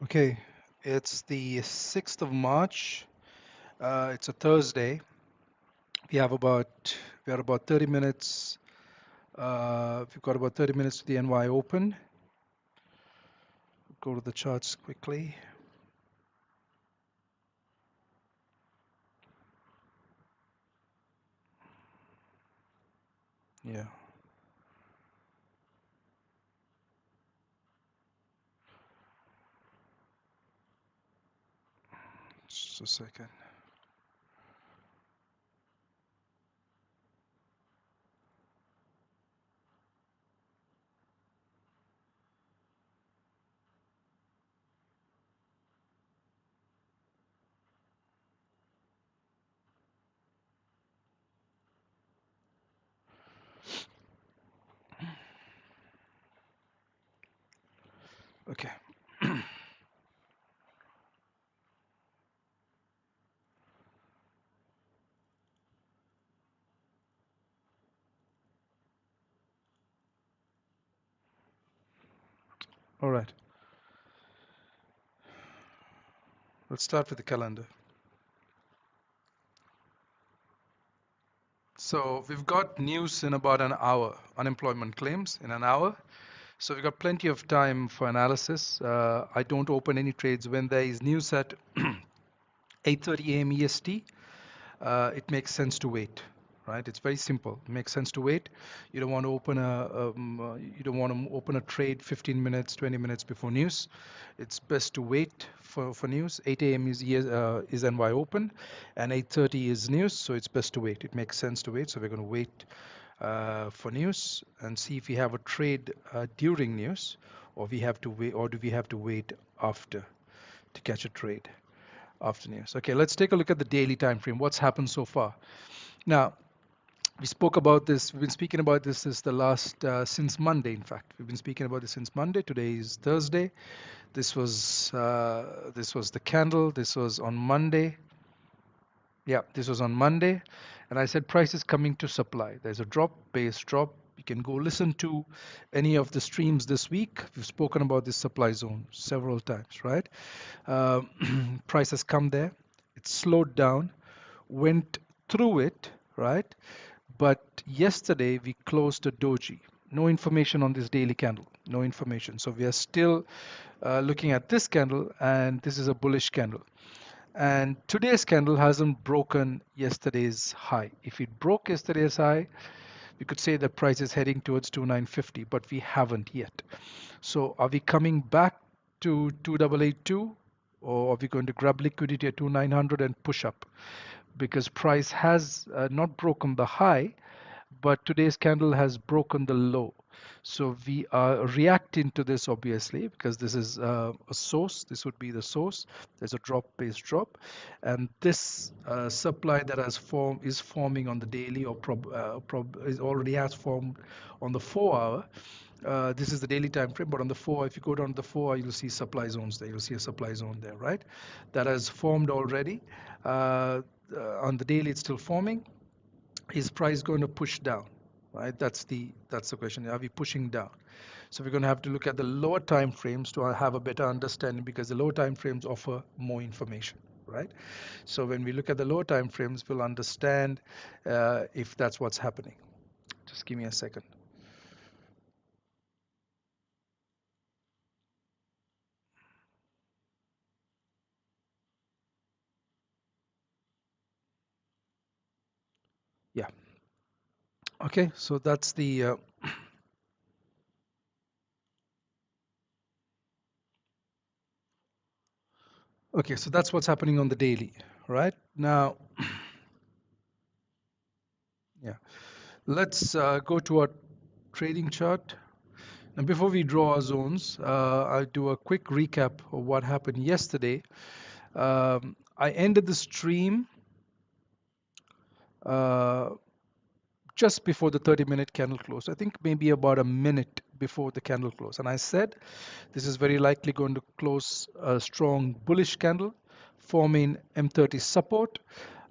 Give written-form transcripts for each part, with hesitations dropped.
Okay, it's the 6th of March. It's a Thursday. We have about we are about 30 minutes. We've got about 30 minutes to the NY Open. Go to the charts quickly. Yeah, just a second. Okay. All right. Let's start with the calendar. So we've got news in about an hour, unemployment claims in an hour. So we've got plenty of time for analysis. I don't open any trades when there is news at 8:30 a.m. EST. It makes sense to wait, right? It's very simple. It makes sense to wait. You don't want to open a trade 15 minutes, 20 minutes before news. It's best to wait for news. 8 a.m. is NY open, and 8:30 is news, so it's best to wait. It makes sense to wait, so we're going to wait for news and see if we have a trade during news, or we have to wait, or do we have to wait after to catch a trade after news. Okay, let's take a look at the daily time frame. What's happened so far? Now, we spoke about this. We've been speaking about this since Monday. In fact, we've been speaking about this since Monday. Today is Thursday. This was the candle. This was on Monday. Yeah, this was on Monday, and I said price is coming to supply. There's a drop, base drop. You can go listen to any of the streams this week. We've spoken about this supply zone several times, right? Uh, price has come there. It slowed down, went through it, right? But yesterday we closed a doji. No information on this daily candle. No information. So we are still looking at this candle, and this is a bullish candle. And today's candle hasn't broken yesterday's high. If it broke yesterday's high, we could say the price is heading towards 2950, but we haven't yet. So are we coming back to 2882, or are we going to grab liquidity at 2900 and push up? Because price has not broken the high, but today's candle has broken the low. So we are reacting to this obviously because this is a source. This would be the source. There's a drop base drop, and this supply that has formed is forming on the daily or is already has formed on the 4 hour. This is the daily time frame, but on the 4, if you go down to the 4, you'll see supply zones there. You'll see a supply zone there, right? That has formed already. On the daily, it's still forming. Is price going to push down? Right? That's the question. Are we pushing down? So we're going to have to look at the lower time frames to have a better understanding because the lower time frames offer more information, right? So when we look at the lower time frames, we'll understand if that's what's happening. Just give me a second. Yeah. Okay. So that's the okay. So that's what's happening on the daily, right? Now, yeah. Let's go to our trading chart. Now, before we draw our zones, I'll do a quick recap of what happened yesterday. I ended the stream uh, just before the 30-minute candle close. I think maybe about a minute before the candle close. And I said this is very likely going to close a strong bullish candle, forming M30 support.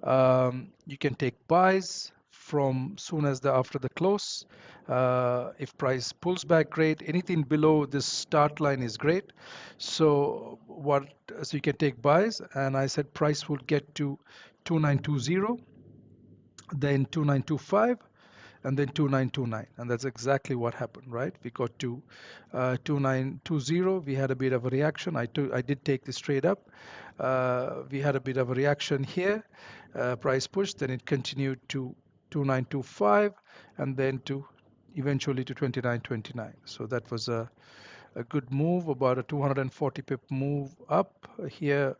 You can take buys from soon as after the close. If price pulls back, great. Anything below this start line is great. So you can take buys, and I said price would get to 2920, then 2925, and then 2929, and that's exactly what happened, right? We got to 2920. We had a bit of a reaction. I did take this trade up. We had a bit of a reaction here. Price pushed, then it continued to 2925, and then to eventually to 2929. So that was a good move, about a 240 pip move up. Here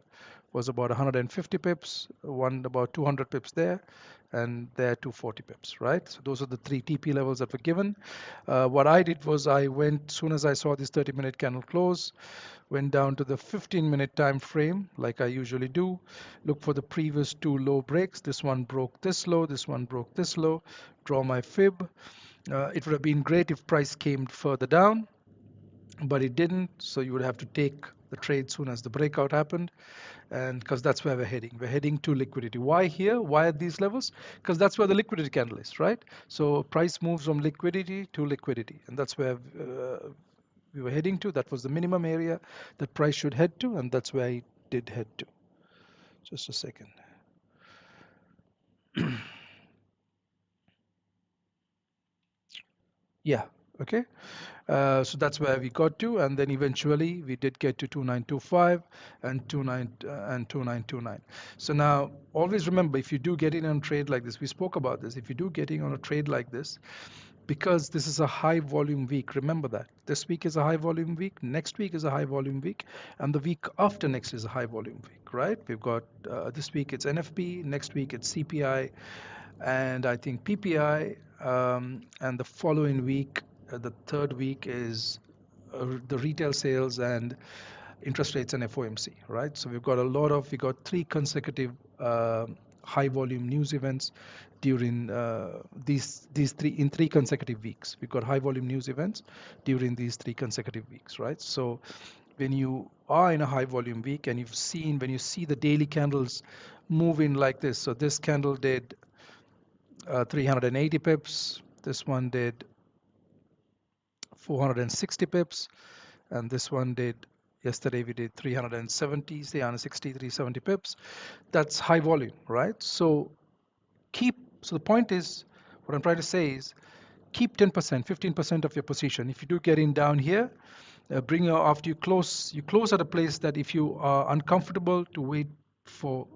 was about 150 pips, one about 200 pips there, and there 240 pips, right? So those are the three TP levels that were given. What I did was I went, soon as I saw this 30-minute candle close, went down to the 15-minute time frame like I usually do, look for the previous two low breaks. This one broke this low, this one broke this low, draw my fib. It would have been great if price came further down, but it didn't, so you would have to take the trade soon as the breakout happened, and because that's where we're heading to liquidity. Why here? Why at these levels? Because that's where the liquidity candle is, right? So price moves from liquidity to liquidity, and that's where we were heading to. That was the minimum area that price should head to, and that's where it did head to. Just a second. Yeah, okay. So that's where we got to, and then eventually we did get to 2925 and 2929. So now always remember, if you do get in on a trade like this, we spoke about this, if you do get in on a trade like this, because this is a high volume week, remember that this week is a high volume week, next week is a high volume week, and the week after next is a high volume week, right? We've got this week it's NFP, next week it's CPI, and I think PPI, and the following week, the third week is the retail sales and interest rates and FOMC, right? So we got three consecutive high volume news events during these three consecutive weeks. We've got high volume news events during these three consecutive weeks, right? So when you are in a high volume week and when you see the daily candles moving like this, so this candle did 380 pips, this one did 460 pips, and this one did, yesterday we did 370, 360, 370 pips. That's high volume, right? So the point is, what I'm trying to say is, keep 10%, 15% of your position. If you do get in down here, after you close at a place that if you are uncomfortable to wait for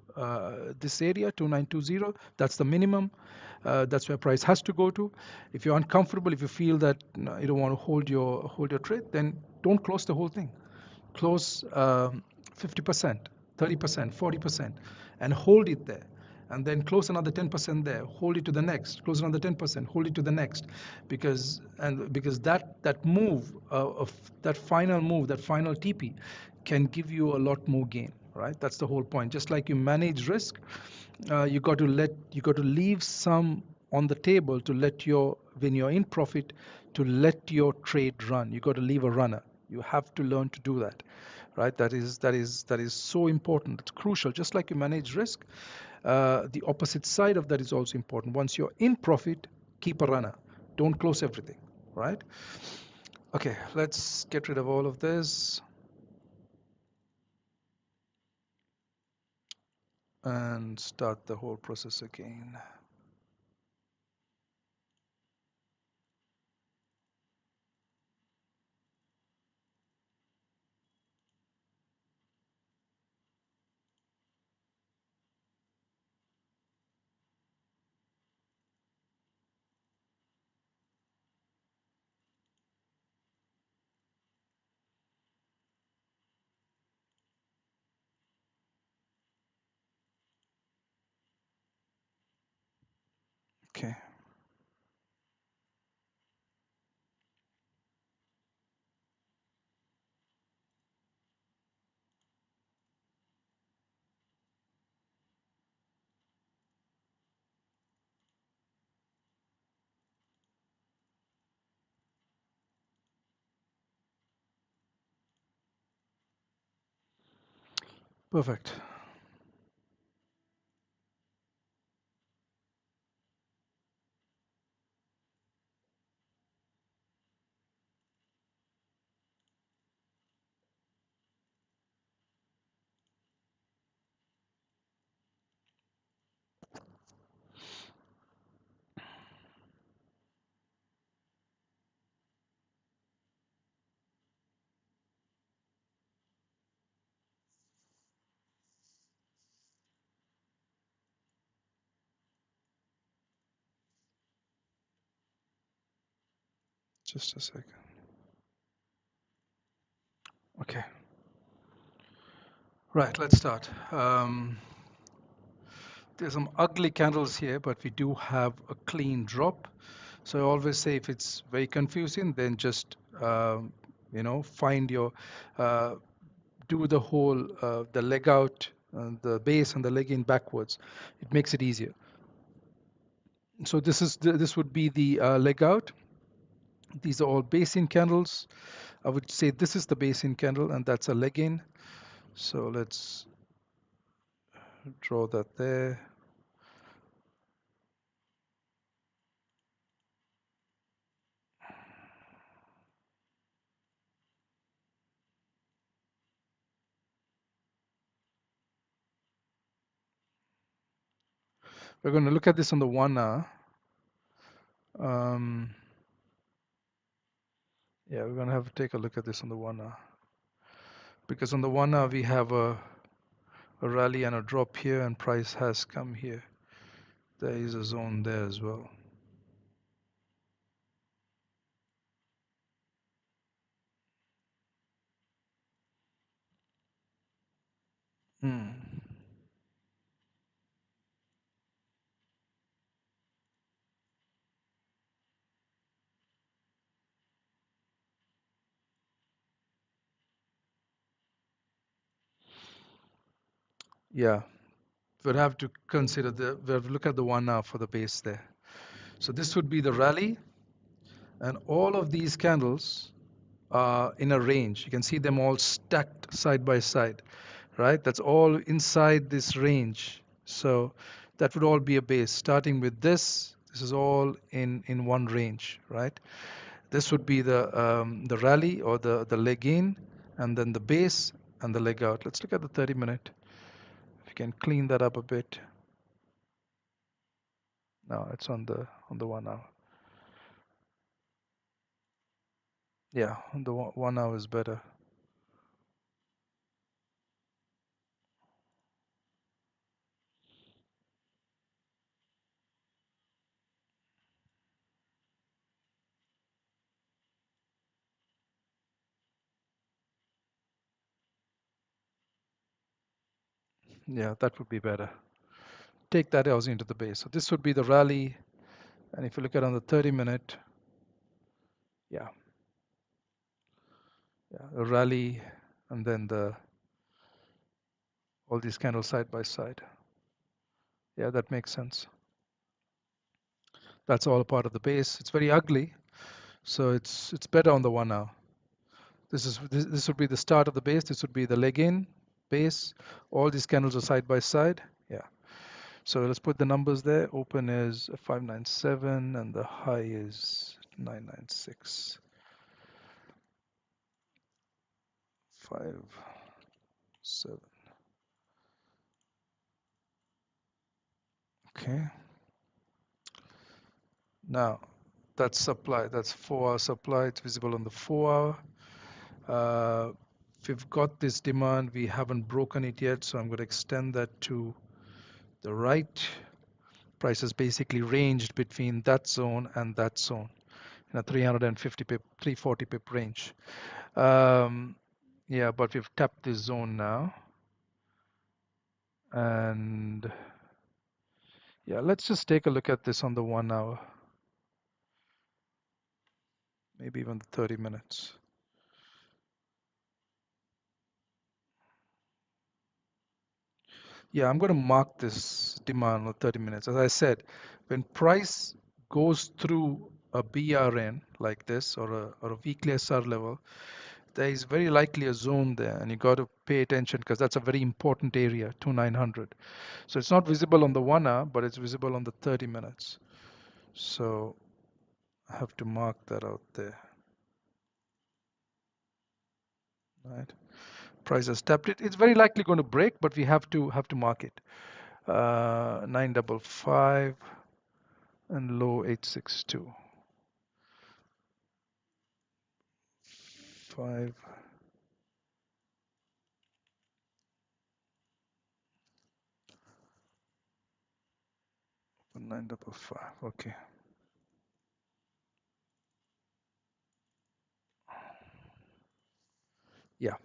this area 2920, that's the minimum. That's where price has to go to. If you're uncomfortable, if you feel that you don't want to hold your trade, then don't close the whole thing. Close 50%, 30%, 40%, and hold it there. And then close another 10% there, hold it to the next, close another 10%, hold it to the next, because that move of that final move, that final TP, can give you a lot more gain, right? That's the whole point. Just like you manage risk, you got to leave some on the table to when you're in profit, to let your trade run. You got to leave a runner. You have to learn to do that, right? That is so important. It's crucial. Just like you manage risk, the opposite side of that is also important. Once you're in profit, keep a runner. Don't close everything, right? Okay, let's get rid of all of this and start the whole process again. Okay. Perfect. Just a second. Okay. Right, let's start. There's some ugly candles here, but we do have a clean drop. So I always say if it's very confusing, then just find your uh, do the whole the leg out, the base and the leg in backwards. It makes it easier. So this would be the leg out. These are all base in candles. I would say this is the base in candle, and that's a leg in. So let's draw that there. We're going to look at this on the 1 hour. Yeah, we're going to have to take a look at this on the 1 hour. Because on the 1 hour, we have a rally and a drop here, and price has come here. There is a zone there as well. Hmm. Yeah, we'll have to consider we'll look at the 1 hour for the base there. So this would be the rally, and all of these candles are in a range. You can see them all stacked side by side, right? That's all inside this range. So that would all be a base. Starting with this is all in one range, right? This would be the rally or the leg in, and then the base and the leg out. Let's look at the 30-minute. If you can clean that up a bit. No, it's on the 1 hour. Yeah, on the 1 hour is better. Yeah, that would be better. Take that also into the base. So this would be the rally, and if you look at on the 30-minute, yeah, a rally, and then all these candles side by side. Yeah, that makes sense. That's all a part of the base. It's very ugly, so it's better on the 1 hour. This would be the start of the base. This would be the leg in base. All these candles are side by side. Yeah. So let's put the numbers there. Open is 597 and the high is 996. 5, 7. Okay. Now that's supply. That's 4-hour supply. It's visible on the 4 hour. We've got this demand. We haven't broken it yet, so I'm going to extend that to the right. Price has basically ranged between that zone and that zone in a 350 pip, 340 pip range. Yeah, but we've tapped this zone now. And yeah, let's just take a look at this on the 1 hour, maybe even the 30 minutes. Yeah, I'm going to mark this demand on 30 minutes. As I said, when price goes through a BRN like this or a weekly SR level, there is very likely a zone there, and you got to pay attention because that's a very important area, 2900. So it's not visible on the 1 hour, but it's visible on the 30 minutes. So I have to mark that out there. Right. Price has tapped it. It's very likely going to break, but we have to mark it. 955 and low 862. 5 955. Okay. Yeah,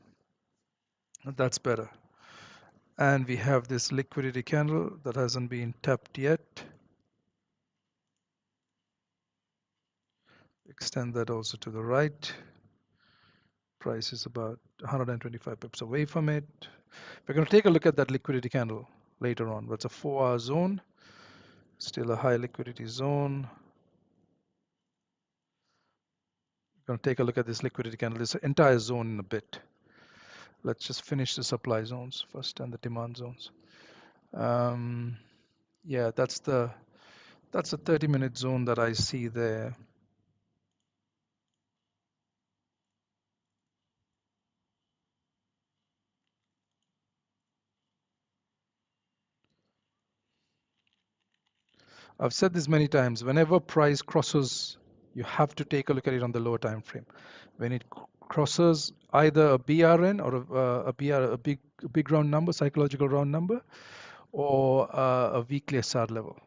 that's better. And we have this liquidity candle that hasn't been tapped yet. Extend that also to the right. Price is about 125 pips away from it. We're going to take a look at that liquidity candle later on. But it's a 4-hour zone, still a high liquidity zone. We're going to take a look at this liquidity candle, this entire zone in a bit. Let's just finish the supply zones first and the demand zones. Yeah, that's a 30-minute zone that I see there. I've said this many times. Whenever price crosses, you have to take a look at it on the lower time frame. When it crosses either a BRN or a big round number, psychological round number, or a weekly SR level.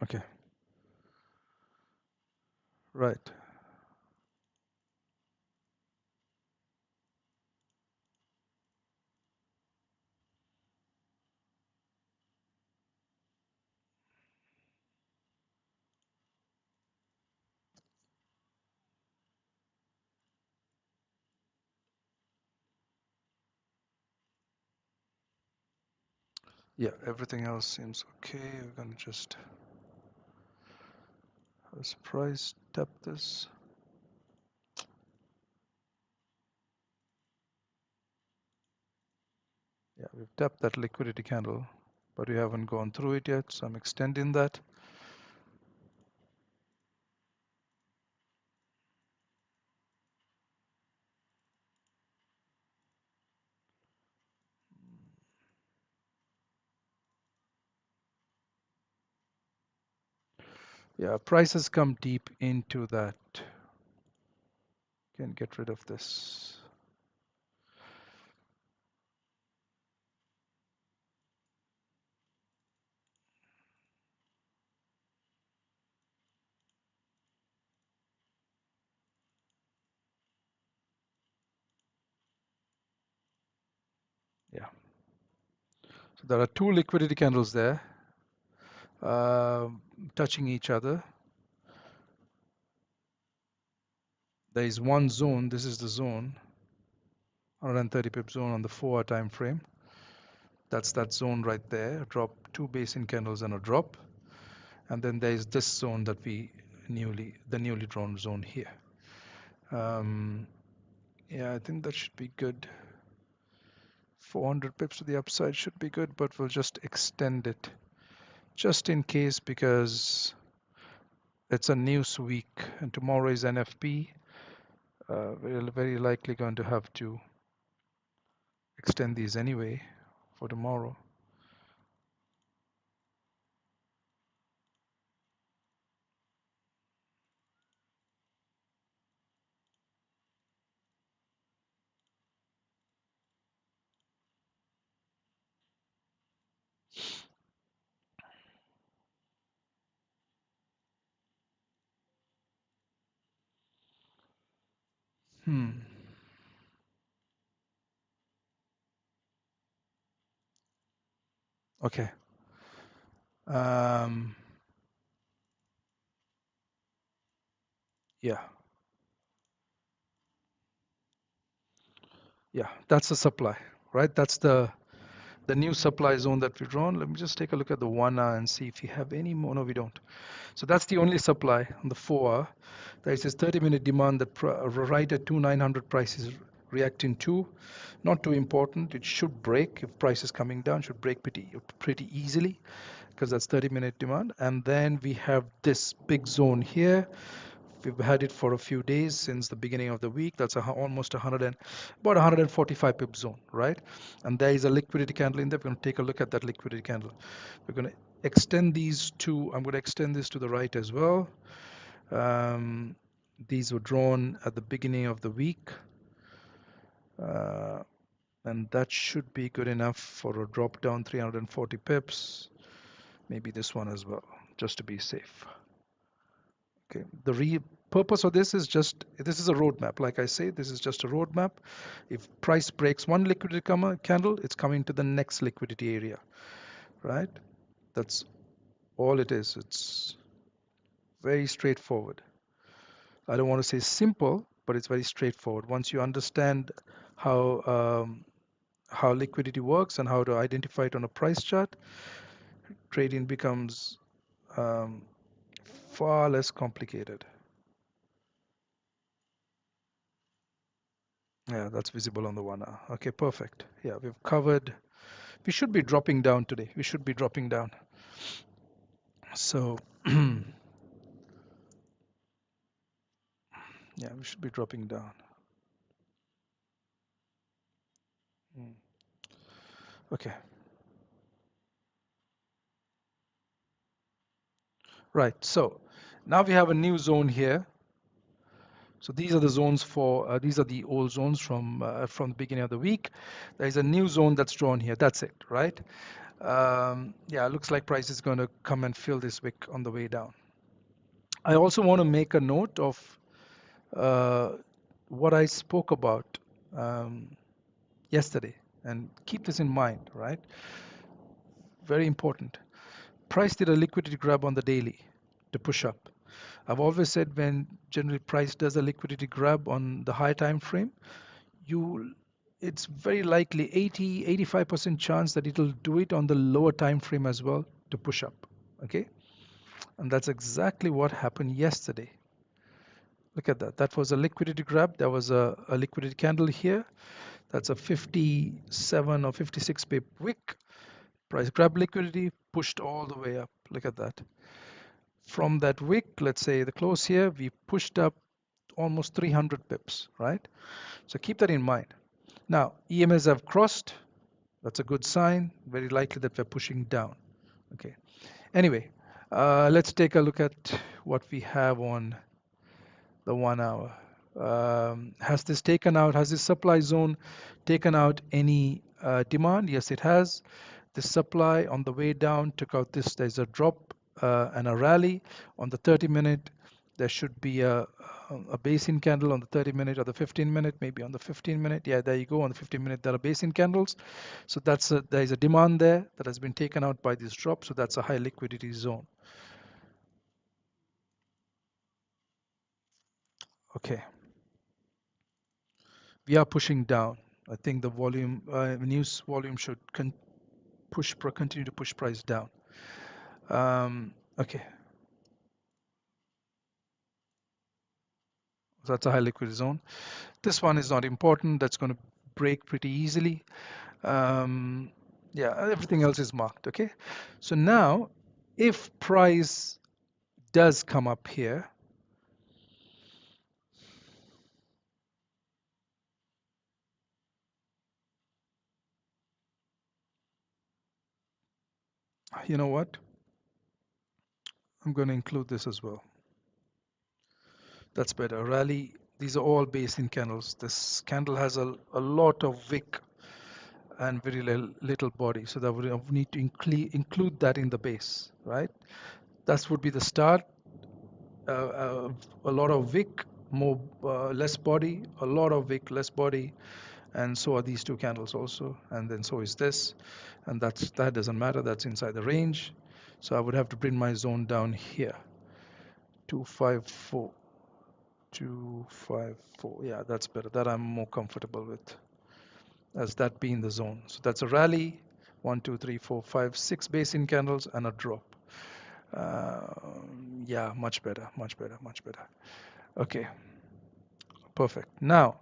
Okay, right. Yeah, everything else seems okay. We're gonna just have a surprise, tap this. Yeah, we've tapped that liquidity candle, but we haven't gone through it yet, so I'm extending that. Yeah, prices come deep into that. Can get rid of this. Yeah. So there are two liquidity candles there, touching each other. There is one zone. This is the zone, 130 pip zone on the 4-hour time frame. That's that zone right there. A drop, two basin candles and a drop. And then there is this zone that the newly drawn zone here. Yeah, I think that should be good. 400 pips to the upside should be good, but we'll just extend it just in case, because it's a news week and tomorrow is NFP. We're very likely going to have to extend these anyway for tomorrow. Okay. Um, yeah. Yeah. That's the supply, right? That's the new supply zone that we've drawn. Let me just take a look at the 1 hour and see if we have any more. No, we don't. So that's the only supply on the 4 hour. There is this 30-minute demand that right at 2,900 price is reacting to. Not too important. It should break if price is coming down. Should break pretty easily because that's 30-minute demand. And then we have this big zone here. We've had it for a few days since the beginning of the week. That's almost about 145 pip zone, right? And there is a liquidity candle in there. We're going to take a look at that liquidity candle. We're going to extend these two. I'm going to extend this to the right as well. Um, These were drawn at the beginning of the week, and that should be good enough for a drop down 340 pips. Maybe this one as well, just to be safe. Okay, the purpose of this is this is a roadmap. Like I say, this is just a roadmap. If price breaks one liquidity candle, it's coming to the next liquidity area, right? That's all it is. It's very straightforward. I don't want to say simple, but it's very straightforward. Once you understand how liquidity works and how to identify it on a price chart, trading becomes um, far less complicated. Yeah, that's visible on the 1 hour. Okay, perfect. Yeah, we've covered. We should be dropping down today. We should be dropping down. So, yeah, we should be dropping down. Okay, right. So now we have a new zone here. So these are the zones for these are the old zones from the beginning of the week. There is a new zone that's drawn here. That's it, right? Yeah, it looks like price is going to come and fill this wick on the way down. I also want to make a note of uh, what I spoke about yesterday, and keep this in mind, right? Very important. Price did a liquidity grab on the daily to push up. I've always said when generally price does a liquidity grab on the high time frame, you it's very likely 85% chance that it'll do it on the lower time frame as well to push up. Okay, and that's exactly what happened yesterday. Look at that. That was a liquidity grab. There was a liquidity candle here. That's a 57 or 56 pip wick. Price grab liquidity, pushed all the way up. Look at that. From that wick, let's say the close here, we pushed up almost 300 pips, right? So keep that in mind. Now, EMAs have crossed. That's a good sign. Very likely that we're pushing down. Okay. Anyway, let's take a look at what we have on the 1 hour. Has this supply zone taken out any demand? Yes, it has. The supply on the way down took out this. There's a drop and a rally on the 30-minute. There should be a basin candle on the 30-minute or the 15-minute, maybe on the 15-minute. Yeah, there you go. On the 15-minute, there are basin candles. So there is a demand there that has been taken out by this drop. So that's a high liquidity zone. Okay, we are pushing down. I think the news volume should continue to push price down. Okay, so that's a high liquidity zone. This one is not important. That's going to break pretty easily. Yeah, everything else is marked. Okay, so now if price does come up here, you know what? I'm going to include this as well. That's better. Rally. These are all basin candles. This candle has a lot of wick and very little body, so that would need to include that in the base, right? That would be the start. A lot of wick, less body, a lot of wick, less body, and so are these two candles also, and then so is this, and that doesn't matter. That's inside the range, so I would have to bring my zone down here. 254, 254. Yeah, that's better. That I'm more comfortable with, as that being the zone. So that's a rally. 1, 2, 3, 4, 5, 6 basin candles and a drop. Yeah, much better, much better, much better. Okay, perfect. Now,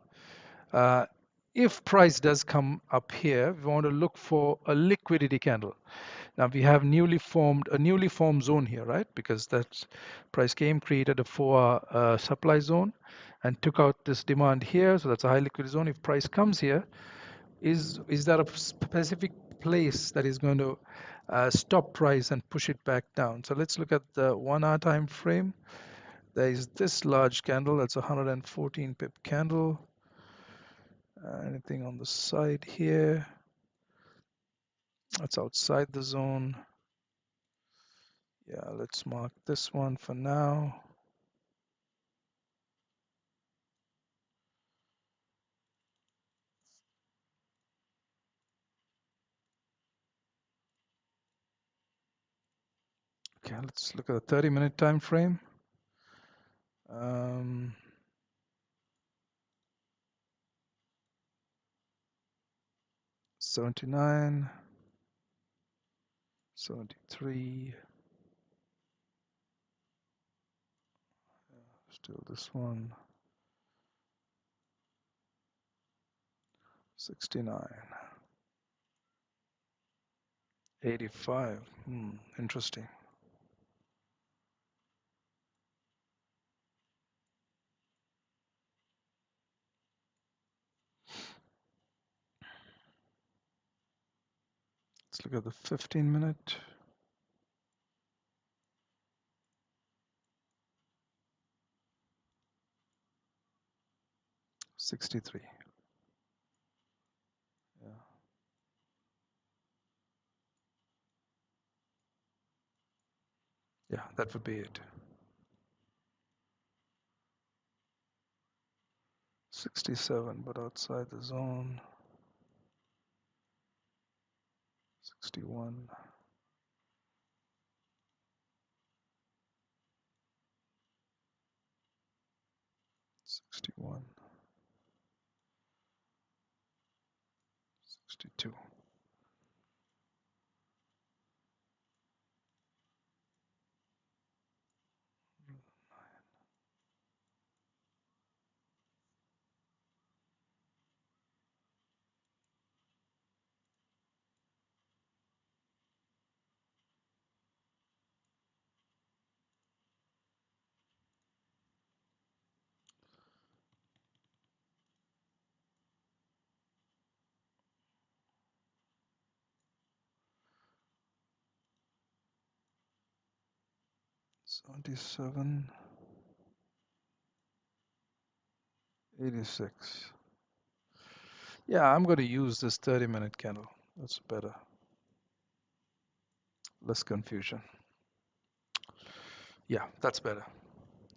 if price does come up here, we want to look for a liquidity candle. Now we have a newly formed zone here, right? Because that price came, created a 4-hour supply zone and took out this demand here. So that's a high liquidity zone. If price comes here, is there a specific place that is going to stop price and push it back down? So let's look at the 1 hour time frame. There is this large candle, that's a 114 pip candle. Anything on the side here? That's outside the zone. Yeah, let's mark this one for now. Okay, let's look at the 30-minute time frame. 79, 73, still this one, 69, 85. Interesting. Let's look at the 15-minute. $63. Yeah. Yeah, that would be it. 67, but outside the zone. 61. 61. 62. $77. 86. Yeah, I'm going to use this 30-minute candle. That's better. Less confusion. Yeah, that's better.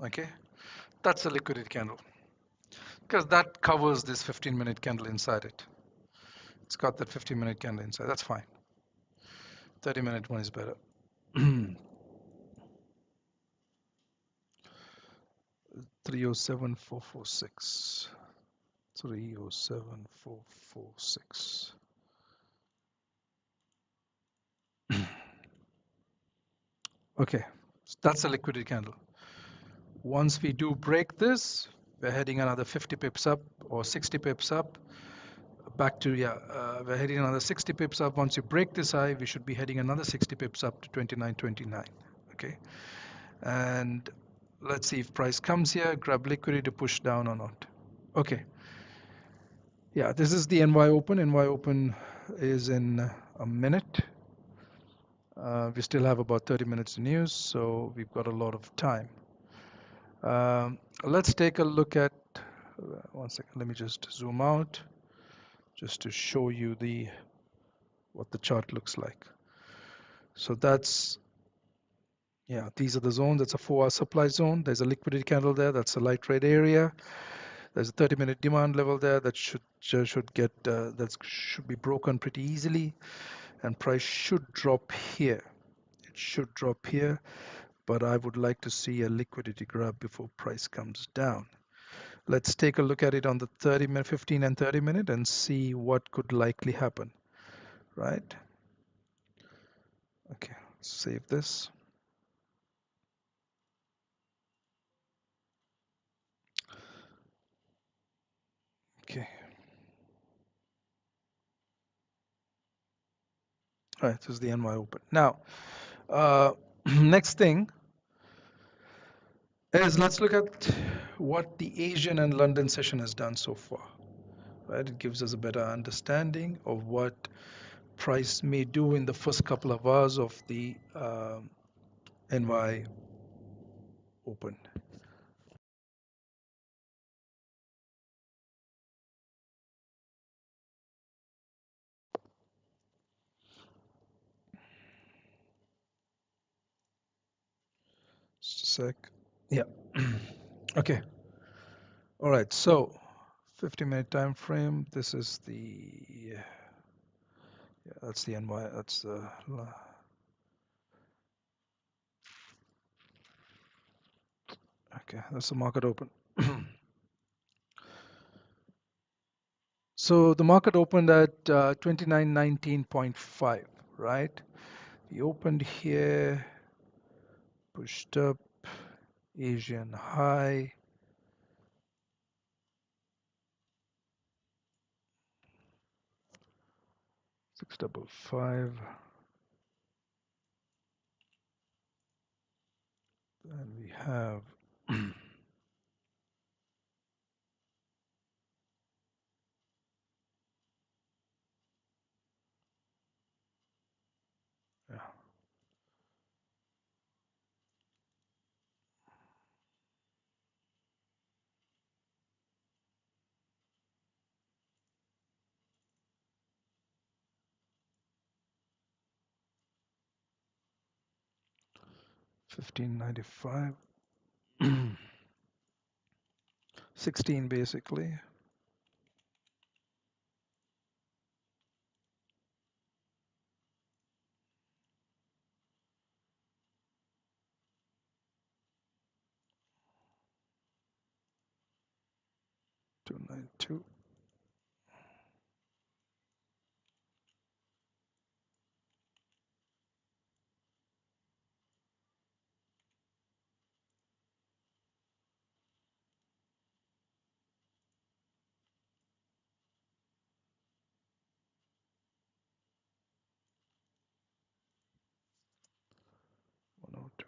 Okay, that's a liquidity candle because that covers this 15-minute candle inside it. It's got that 15-minute candle inside. That's fine. 30-minute one is better. 307,446. 307,446. Okay, so that's a liquidity candle. Once we do break this, we're heading another 50 pips up or 60 pips up. Back to, we're heading another 60 pips up. Once you break this high, we should be heading another 60 pips up to 29.29. Okay, and let's see if price comes here, grab liquidity to push down or not. Okay, yeah, this is the NY Open. NY Open is in a minute. We still have about 30 minutes of news, so we've got a lot of time. Let's take a look at, one second, let me just zoom out just to show you what the chart looks like. So that's, yeah, these are the zones. That's a 4-hour supply zone. There's a liquidity candle there. That's a light red area. There's a 30-minute demand level there that should be broken pretty easily, and price should drop here. It should drop here, but I would like to see a liquidity grab before price comes down. Let's take a look at it on the 30-minute, 15 and 30-minute and see what could likely happen, right? Okay, save this. Okay. All right, this is the NY Open. Now, next thing is let's look at what the Asian and London session has done so far. Right, it gives us a better understanding of what price may do in the first couple of hours of the NY Open. sec. Yeah. Okay. All right. So 50-minute time frame. This is the yeah, that's the NY. That's the okay. That's the market open. So the market opened at 2919.5, right? We opened here, pushed up, Asian high, 655. And we have yeah, 1595, 16 basically. Two nine two. One oh two.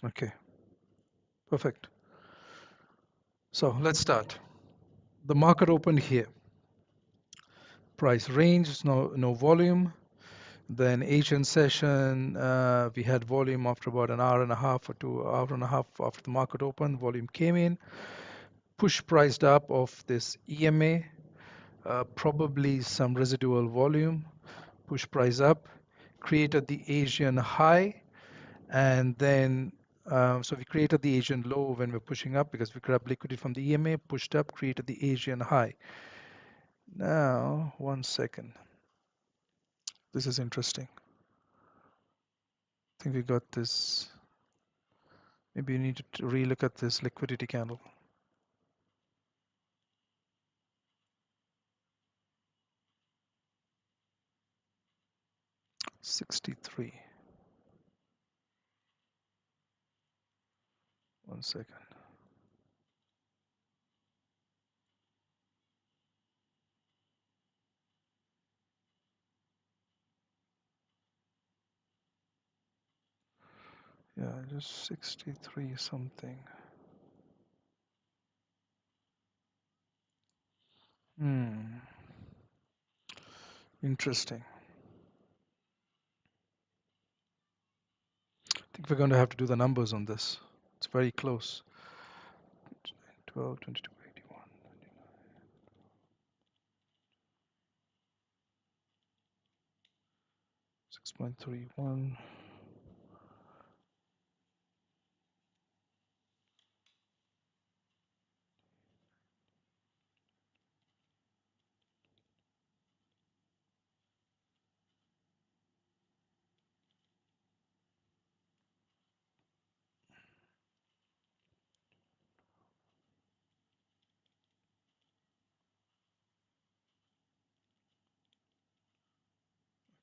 Okay, perfect. So let's start. The market opened here. Price range, no volume. Then Asian session, we had volume after about an hour and a half or 2 hour and a half after the market opened. Volume came in, push priced up of this EMA, probably some residual volume, push price up, created the Asian high, and then so we created the Asian low when we're pushing up because we grabbed liquidity from the EMA, pushed up, created the Asian high. Now, 1 second. This is interesting. I think we got this. Maybe you need to relook at this liquidity candle. 63. 1 second. Yeah, just 63 something. Hmm. Interesting. I think we're going to have to do the numbers on this. It's very close. 12, 22, 81, 6.31.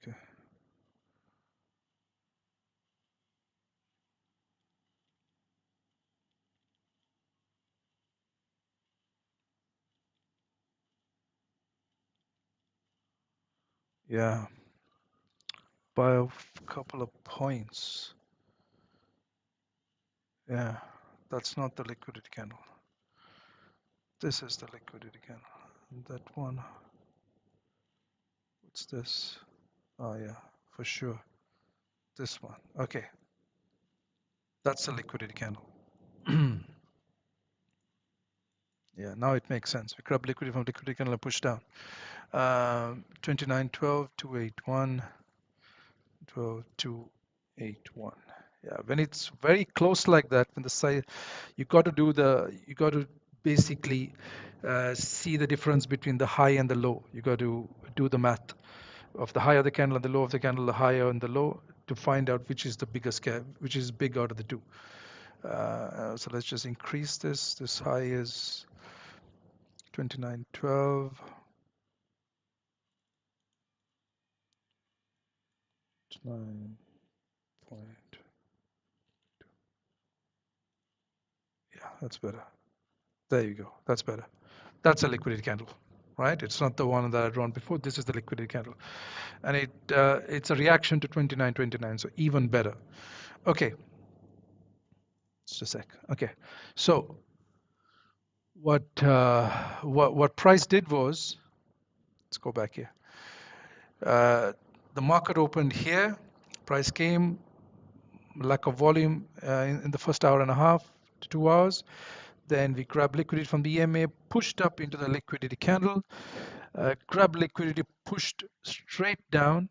Okay. Yeah, by a couple of points. Yeah, that's not the liquidity candle. This is the liquidity candle. And that one, what's this? Oh yeah, for sure. This one. Okay, that's the liquidity candle. Yeah, now it makes sense. We grab liquidity from liquidity candle and push down. 29.12, 281, 12, 281. Yeah, when it's very close like that, when the size, you got to basically see the difference between the high and the low. You got to do the math of the higher the candle and the low of the candle, the higher and the low, to find out which is the biggest gap, which is big out of the two. So let's just increase this. This high is 29.12. 9 point. Yeah, that's better. There you go. That's better. That's a liquidity candle, right? It's not the one that I drawn before. This is the liquidity candle, and it's a reaction to 29.29, so even better. Okay, just a sec. Okay, so what price did was, let's go back here. The market opened here. Price came, lack of volume in the first hour and a half to 2 hours. Then we grabbed liquidity from the EMA, pushed up into the liquidity candle, grabbed liquidity, pushed straight down,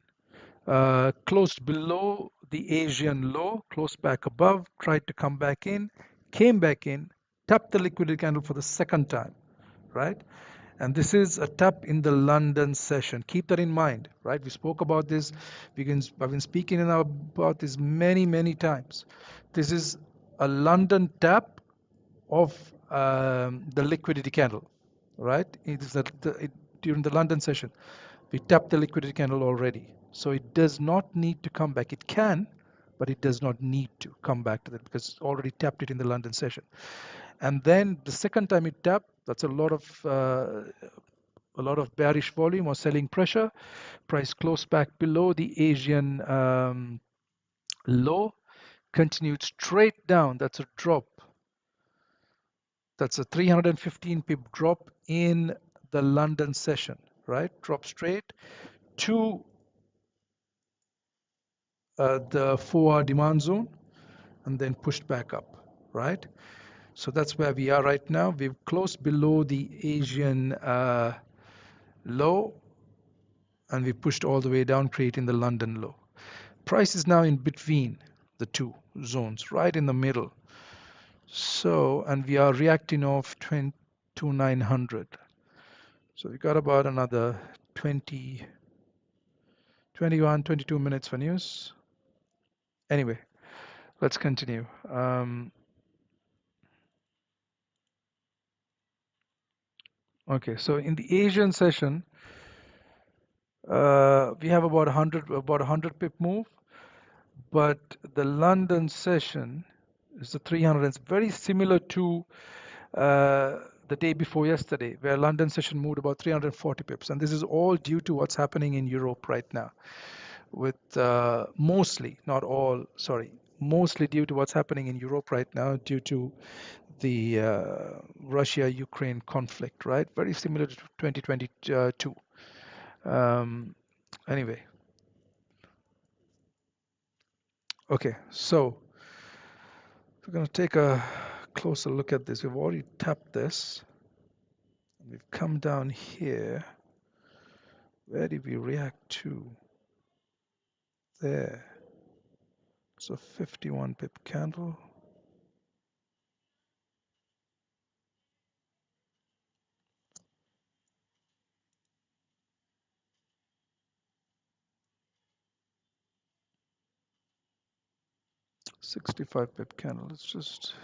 closed below the Asian low, closed back above, tried to come back in, came back in, tapped the liquidity candle for the second time, right? And this is a tap in the London session. Keep that in mind, right? We spoke about this. I've been speaking about this many, many times. This is a London tap of the liquidity candle, right? It is during the London session. We tapped the liquidity candle already. So it does not need to come back. It can, but it does not need to come back to that because it's already tapped it in the London session. And then the second time it tapped, that's a lot of bearish volume or selling pressure. Price closed back below the Asian low, continued straight down. That's a drop. That's a 315 pip drop in the London session, right? Drop straight to the 4-hour demand zone and then pushed back up, right? So that's where we are right now. We've closed below the Asian low and we pushed all the way down, creating the London low. Price is now in between the two zones, right in the middle. So, and we are reacting off 2900. So we got about another 20, 21, 22 minutes for news. Anyway, let's continue. Okay, so in the Asian session, we have about 100 pip move, but the London session is the 300. It's very similar to the day before yesterday, where London session moved about 340 pips, and this is all due to what's happening in Europe right now, with mostly, not all, sorry, mostly due to what's happening in Europe right now, due to the Russia-Ukraine conflict, right? Very similar to 2022. Anyway, okay, so we're going to take a closer look at this. We've already tapped this. We've come down here. Where did we react to? There. So 51 pip candle. $65 pip candle. Let's just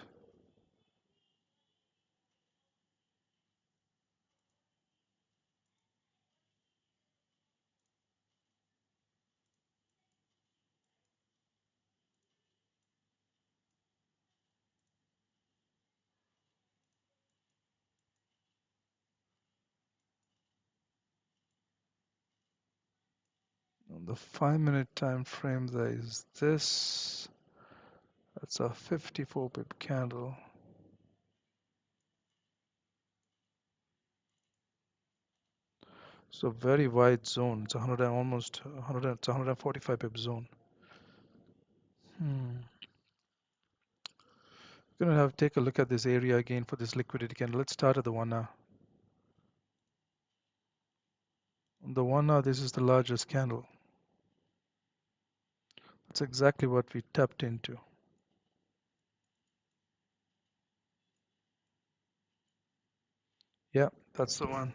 on the 5-minute time frame, there is this. That's a 54 pip candle. So very wide zone. It's 100 and almost 100. It's 145 pip zone. We're going to have to take a look at this area again for this liquidity candle. Let's start at the 1 hour. On the 1 hour, this is the largest candle. That's exactly what we tapped into. Yeah, that's the one.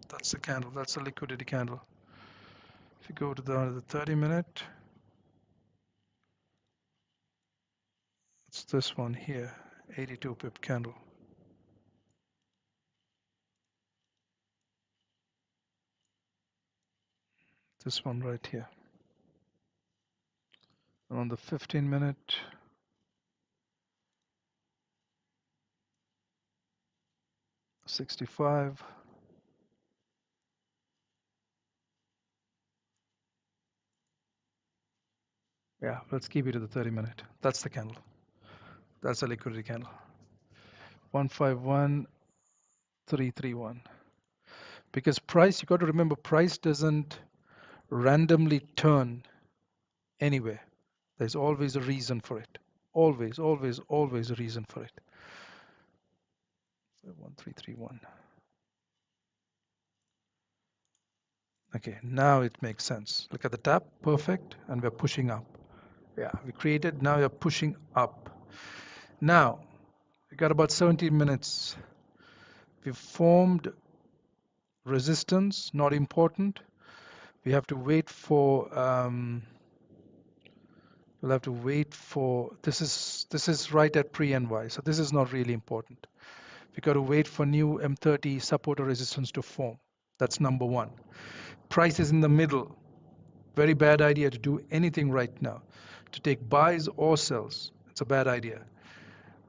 That's the candle. That's the liquidity candle. If you go to the 30 minute, it's this one here, 82 pip candle. This one right here. And on the 15 minute, 65. Yeah, let's keep it to the 30 minute. That's the candle. That's a liquidity candle. 151331. Because price, you got to remember, price doesn't randomly turn anywhere. There's always a reason for it. Always, always, always a reason for it. 1331. Okay, now it makes sense. Look at the tap, perfect, and we're pushing up. Yeah, we created, now we're pushing up. Now, we got about 17 minutes. We've formed resistance, not important. We have to wait for, we'll have to wait for, this is right at pre-NY, so this is not really important. We got to wait for new M30 support or resistance to form. That's number one. Price is in the middle. Very bad idea to do anything right now. To take buys or sells, it's a bad idea.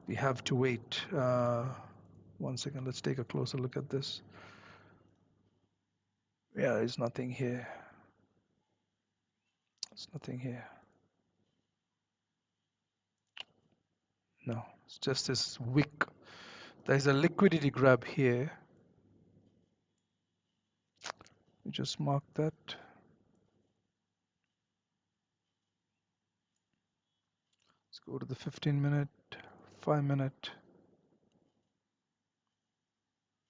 We have to wait. 1 second, let's take a closer look at this. Yeah, there's nothing here. There's nothing here. No, it's just this wick. There's a liquidity grab here. We just mark that. Let's go to the 15 minute, 5 minute.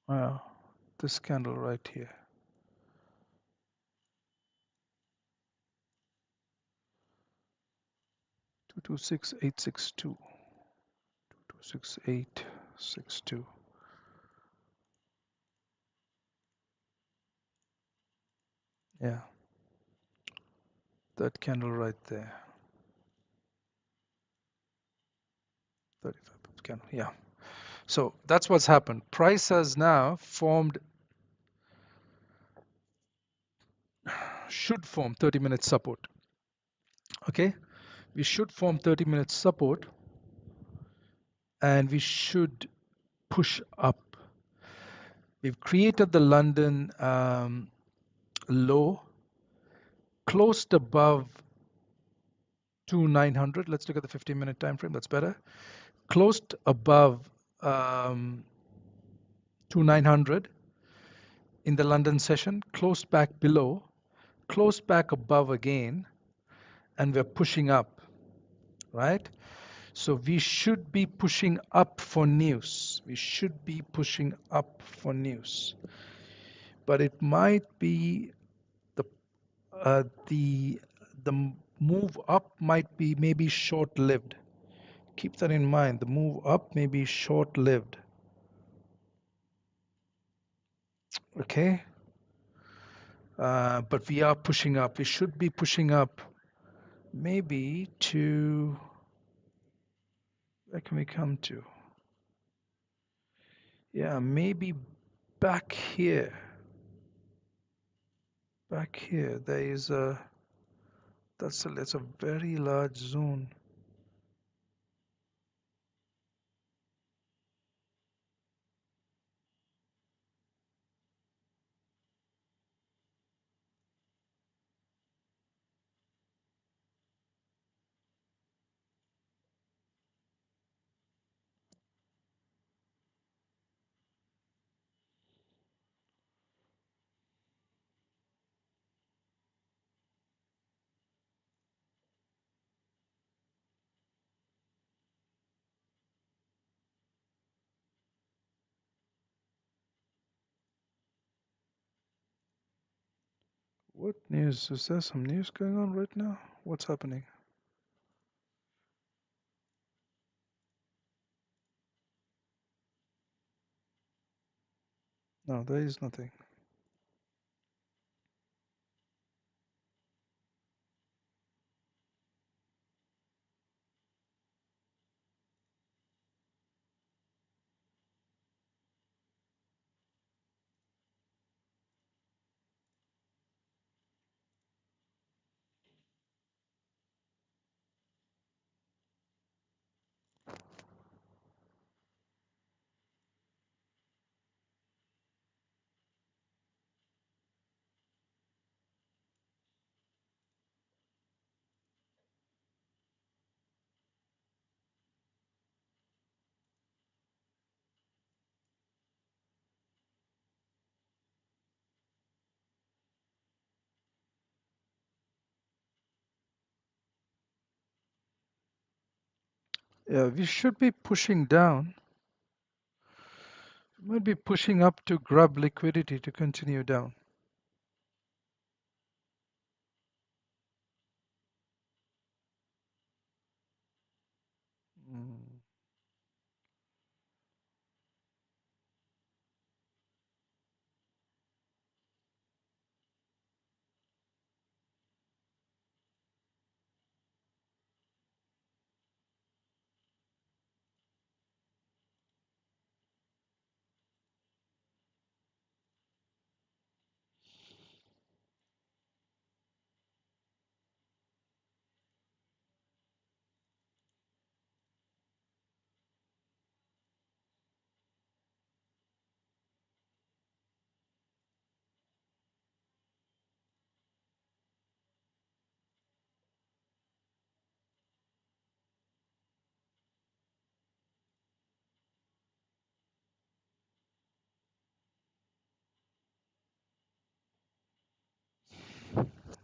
Wow, this candle right here. 226862. 226862. Yeah, that candle right there. 35 pips candle. Yeah. So that's what's happened. Price has now formed, should form 30-minute support. Okay, we should form 30-minute support, and we should push up. We've created the London low, closed above 2900. Let's look at the 15-minute time frame. That's better. Closed above 2900 in the London session. Closed back below. Closed back above again, and we're pushing up, right? So we should be pushing up for news. We should be pushing up for news. But it might be the move up might be maybe short-lived. Keep that in mind. The move up may be short-lived. Okay? But we are pushing up. We should be pushing up maybe to, where can we come to? Yeah, maybe back here. Back here, there is a, that's a very large zone. What news? Is there some news going on right now? What's happening? No, there is nothing. Yeah, we should be pushing down. We might be pushing up to grab liquidity to continue down. Mm,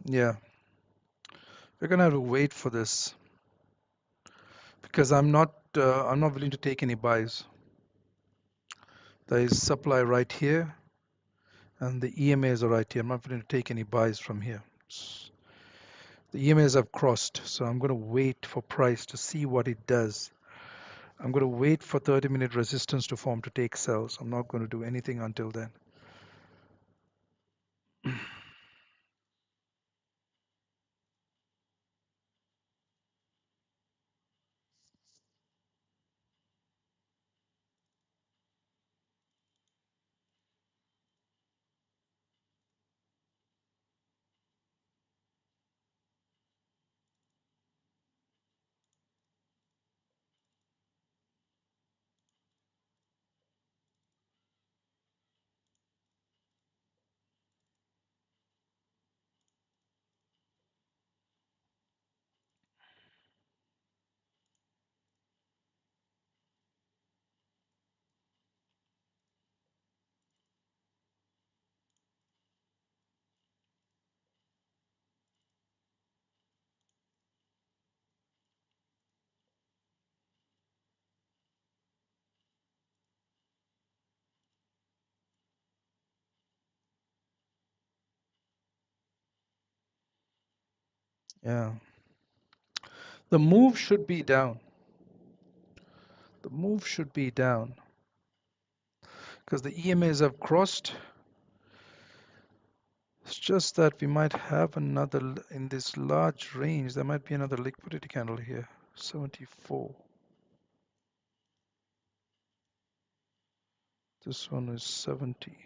yeah, we're gonna have to wait for this because I'm not willing to take any buys. There is supply right here, and the EMAs are right here. I'm not willing to take any buys from here. The EMAs have crossed, so I'm going to wait for price to see what it does. I'm going to wait for 30-minute resistance to form to take sells. I'm not going to do anything until then. Yeah, the move should be down. The move should be down because the EMAs have crossed. It's just that we might have another in this large range. There might be another liquidity candle here. 74. This one is 70.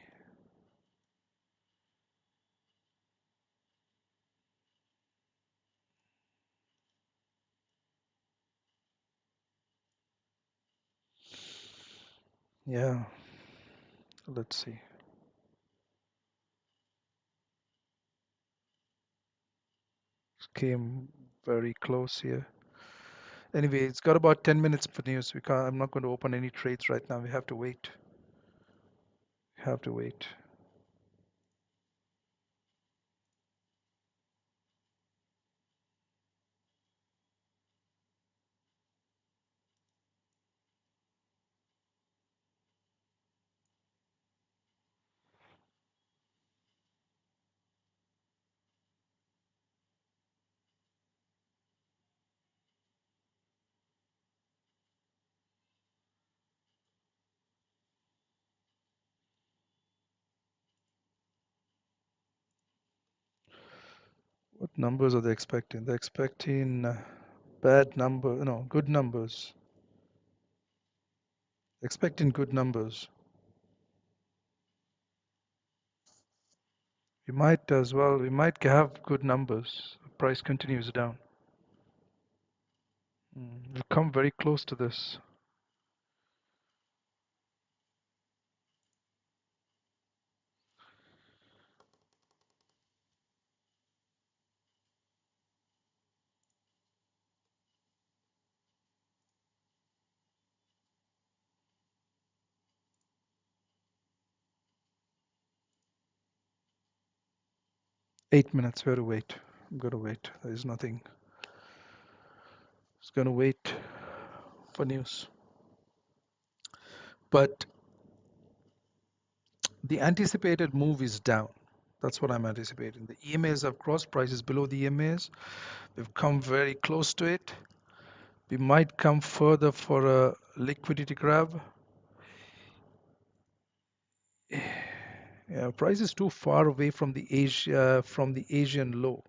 Yeah, let's see. Came very close here. Anyway, it's got about 10 minutes for news. We can't, I'm not going to open any trades right now. We have to wait. Have to wait. What numbers are they expecting? They're expecting bad number, no, good numbers. Expecting good numbers. We might as well, we might have good numbers. Price continues down. We'll come very close to this. 8 minutes, we have to wait. I'm gonna wait. There's nothing. It's gonna wait for news. But the anticipated move is down. That's what I'm anticipating. The EMAs have crossed, prices below the EMAs. We've come very close to it. We might come further for a liquidity grab. Yeah, price is too far away from the Asian low.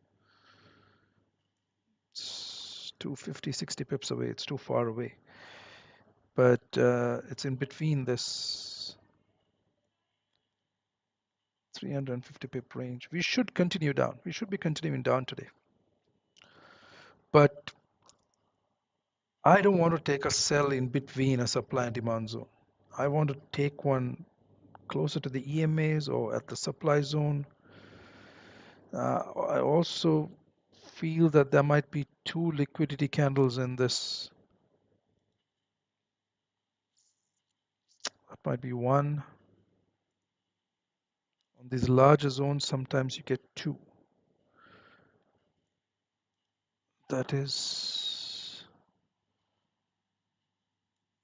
It's 250, 60 pips away. It's too far away. But it's in between this 350 pip range. We should continue down. We should be continuing down today. But I don't want to take a sell in between a supply and demand zone. I want to take one closer to the EMAs or at the supply zone. I also feel that there might be two liquidity candles in this. That might be one. On these larger zones, sometimes you get two. That is,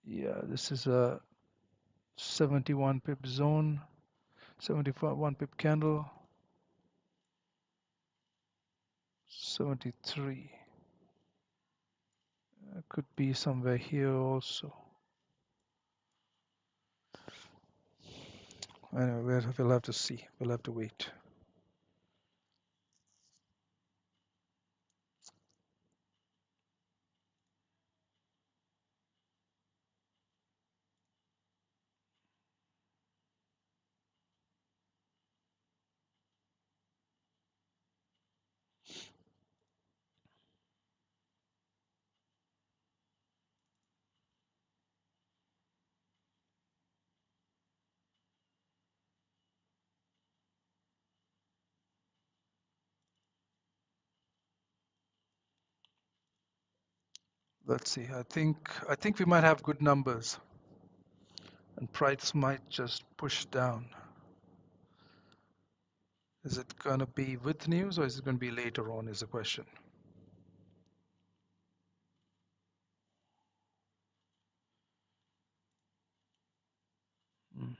yeah, this is a 71 pip zone, 71 pip candle, 73. Could be somewhere here also. Anyway, we'll have to see. We'll have to wait. Let's see. I think we might have good numbers, and price might just push down. Is it gonna be with news or is it gonna be later on? Is the question. Mm.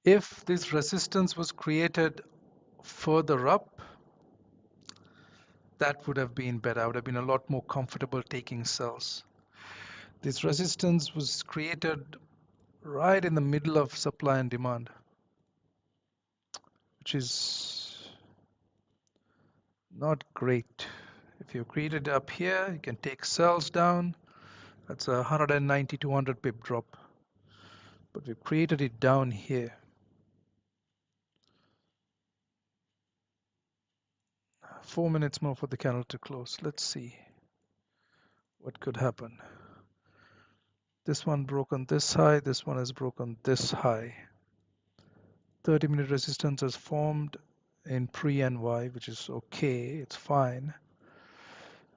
If this resistance was created further up, that would have been better. I would have been a lot more comfortable taking sells. This resistance was created right in the middle of supply and demand, which is not great. If you create it up here, you can take sells down. That's a 190, 200 pip drop. But we've created it down here. 4 minutes more for the candle to close. Let's see what could happen. This one broke on this high, this one has broken this high. 30-minute resistance has formed in pre-NY, which is okay, it's fine.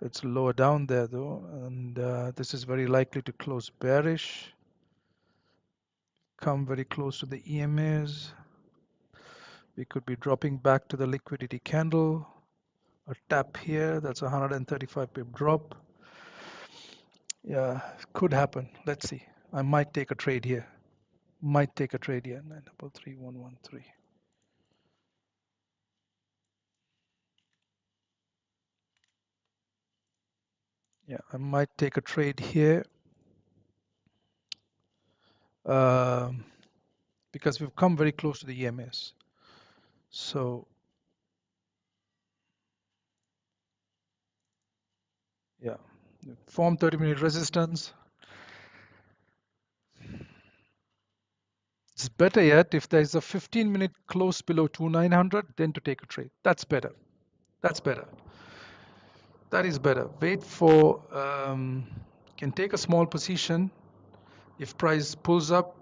It's lower down there though, and this is very likely to close bearish. come very close to the EMAs. We could be dropping back to the liquidity candle. A tap here, that's a 135 pip drop. Yeah, could happen. Let's see. I might take a trade here. Might take a trade here. 933113. Yeah, I might take a trade here because we've come very close to the EMAs. So yeah, form 30-minute resistance. It's better yet if there's a 15-minute close below 2900, then to take a trade. That's better. That's better. That is better. Wait for, can take a small position. If price pulls up,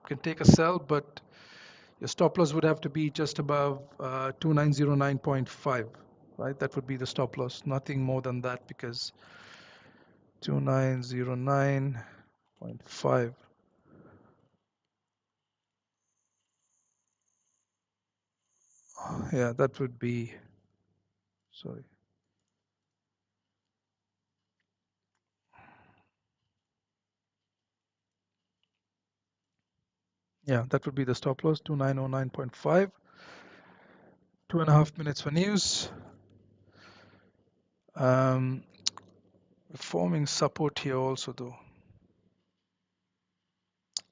can take a sell, but your stop loss would have to be just above 2909.5, right? That would be the stop loss. Nothing more than that because 2909.5. Yeah, that would be, sorry. Yeah, that would be the stop loss, 2909.5. 2.5 minutes for news. Um, forming support here also though.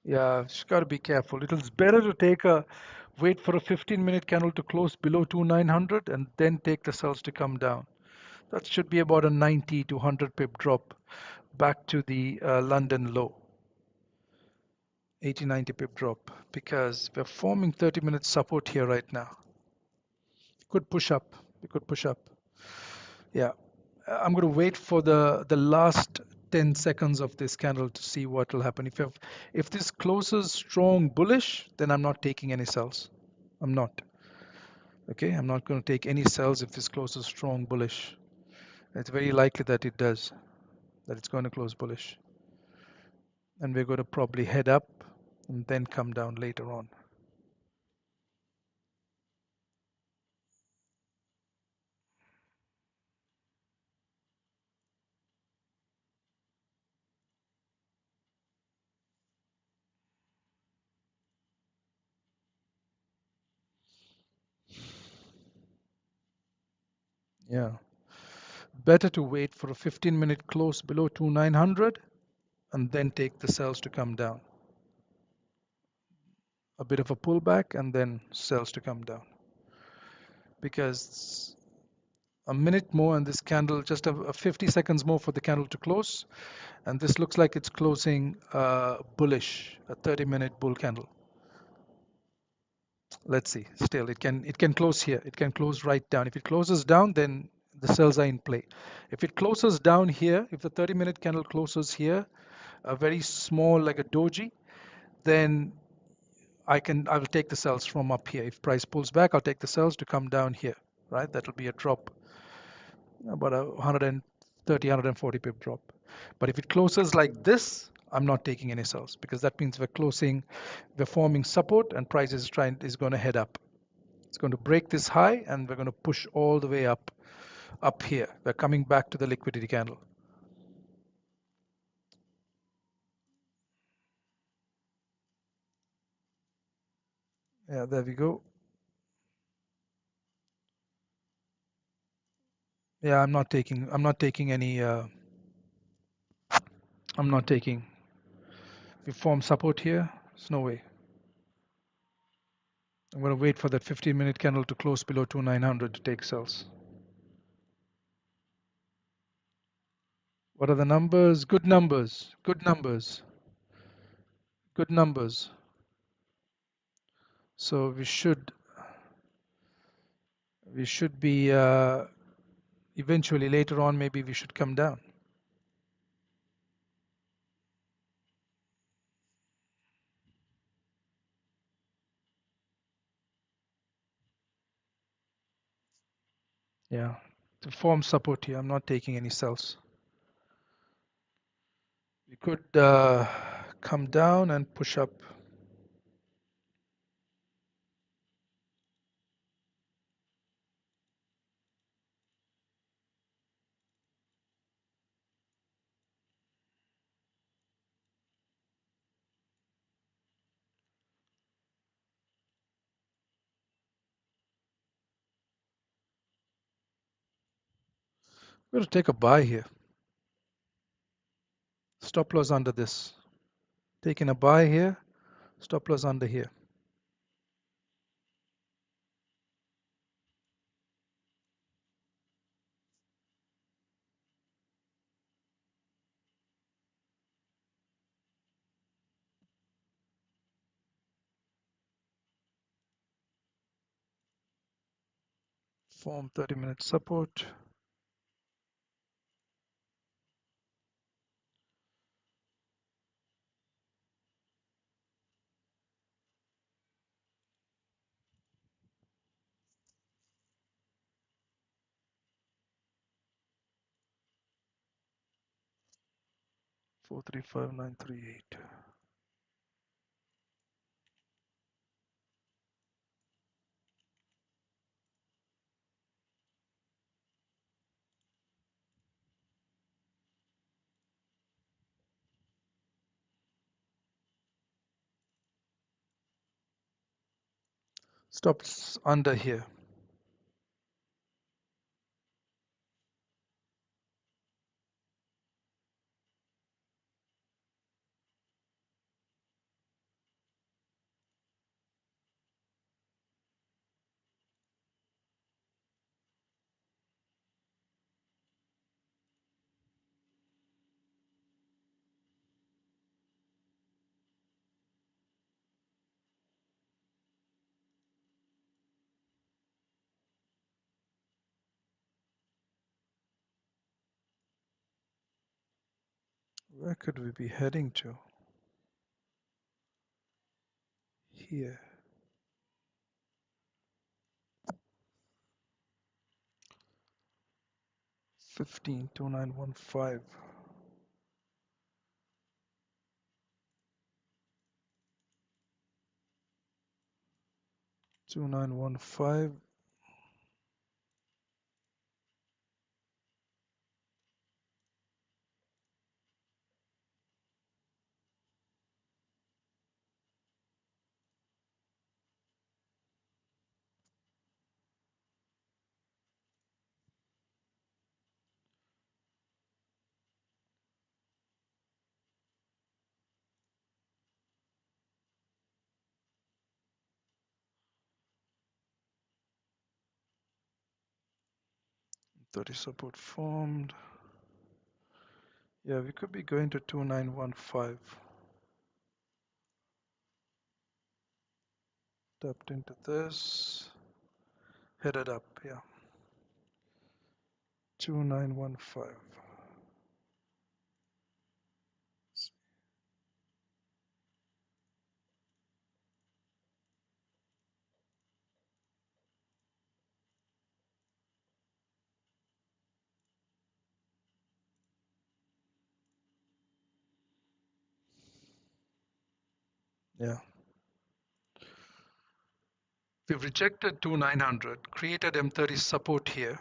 Yeah, just got to be careful. It's better to wait for a 15-minute candle to close below 2900 and then take the sells to come down. That should be about a 90 to 100 pip drop back to the London low. 80-90 pip drop because we're forming 30-minute support here right now. Could push up. We could push up. Yeah. I'm going to wait for the last 10 seconds of this candle to see what will happen. If this closes strong bullish, then I'm not taking any sells. I'm not. Okay, I'm not going to take any sells if this closes strong bullish. It's very likely that it does, that it's going to close bullish. And we're going to probably head up and then come down later on. Yeah. Better to wait for a 15-minute close below 2900 and then take the sells to come down. A bit of a pullback and then sells to come down. Because a minute more and this candle, just a 50 seconds more for the candle to close. And this looks like it's closing bullish, a 30-minute bull candle. Let's see. Still, it can close here. It can close right down. If it closes down, then the sells are in play. If it closes down here, if the 30-minute candle closes here, a very small like a doji, then I will take the sells from up here. If price pulls back, I'll take the sells to come down here, right? That'll be a drop, about a 130, 140 pip drop. But if it closes like this, I'm not taking any sells because that means we're forming support and price is going to head up. It's going to break this high and we're going to push all the way up here. We're coming back to the liquidity candle. Yeah, there we go. Yeah, I'm not taking any I'm not taking. We form support here. There's no way. I'm going to wait for that 15-minute candle to close below 2900 to take sells. What are the numbers? Good numbers. Good numbers. Good numbers. So we should be eventually later on maybe we should come down. Yeah, to form support here. I'm not taking any sells. We could come down and push up. We're going to take a buy here. Stop loss under this. Taking a buy here. Stop loss under here. Form 30-minute support. Four three five nine three eight. Stops under here. Where could we be heading to? Here. 152915. 2915. Thirty support formed. Yeah, we could be going to 2915. Tapped into this. Headed up, yeah. 2915. Yeah. We've rejected 2900, created M30 support here,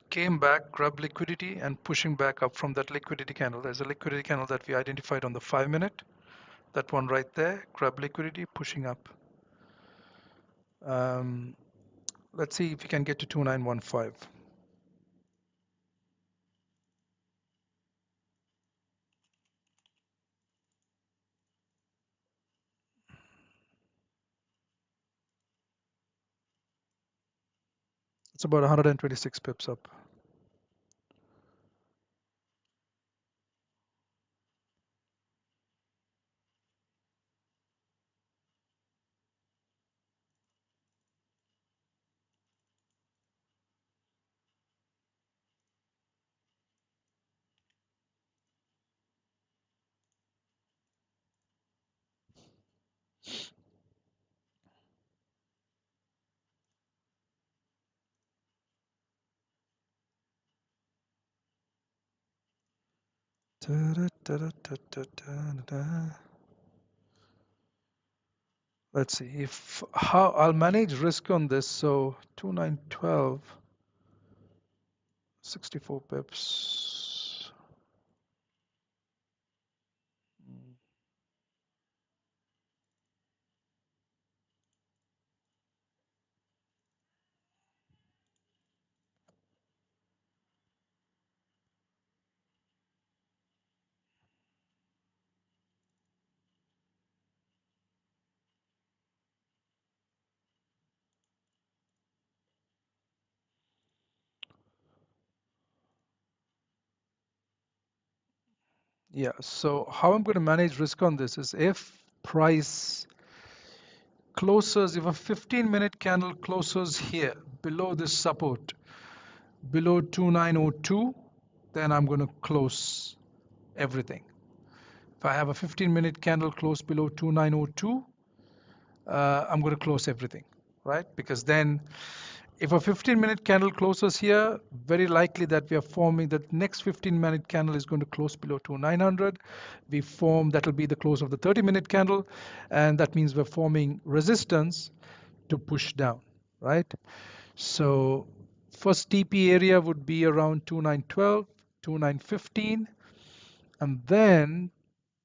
came back, grabbed liquidity, and pushing back up from that liquidity candle. There's a liquidity candle that we identified on the 5-minute. That one right there, grab liquidity, pushing up. Um, let's see if we can get to 2915. It's about 126 pips up. Let's see if how I'll manage risk on this. So 2912, 64 pips. Yeah, so how I'm going to manage risk on this is if price closes, if a 15-minute candle closes here below this support, below 2902, then I'm going to close everything. If I have a 15-minute candle close below 2902, I'm going to close everything, right? Because then if a 15-minute candle closes here, very likely that we are forming that next 15-minute candle is going to close below 2900. We form, that will be the close of the 30-minute candle, and that means we're forming resistance to push down, right? So first TP area would be around 2912, 2915, and then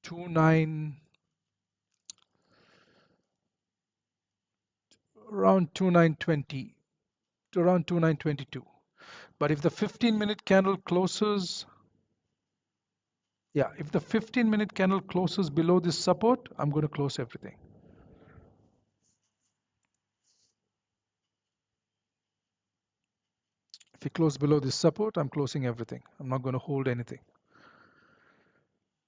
29 around 2920 to around 2922. But if the 15-minute candle closes, yeah, if the 15-minute candle closes below this support, I'm going to close everything. If it closes below this support, I'm closing everything. I'm not going to hold anything.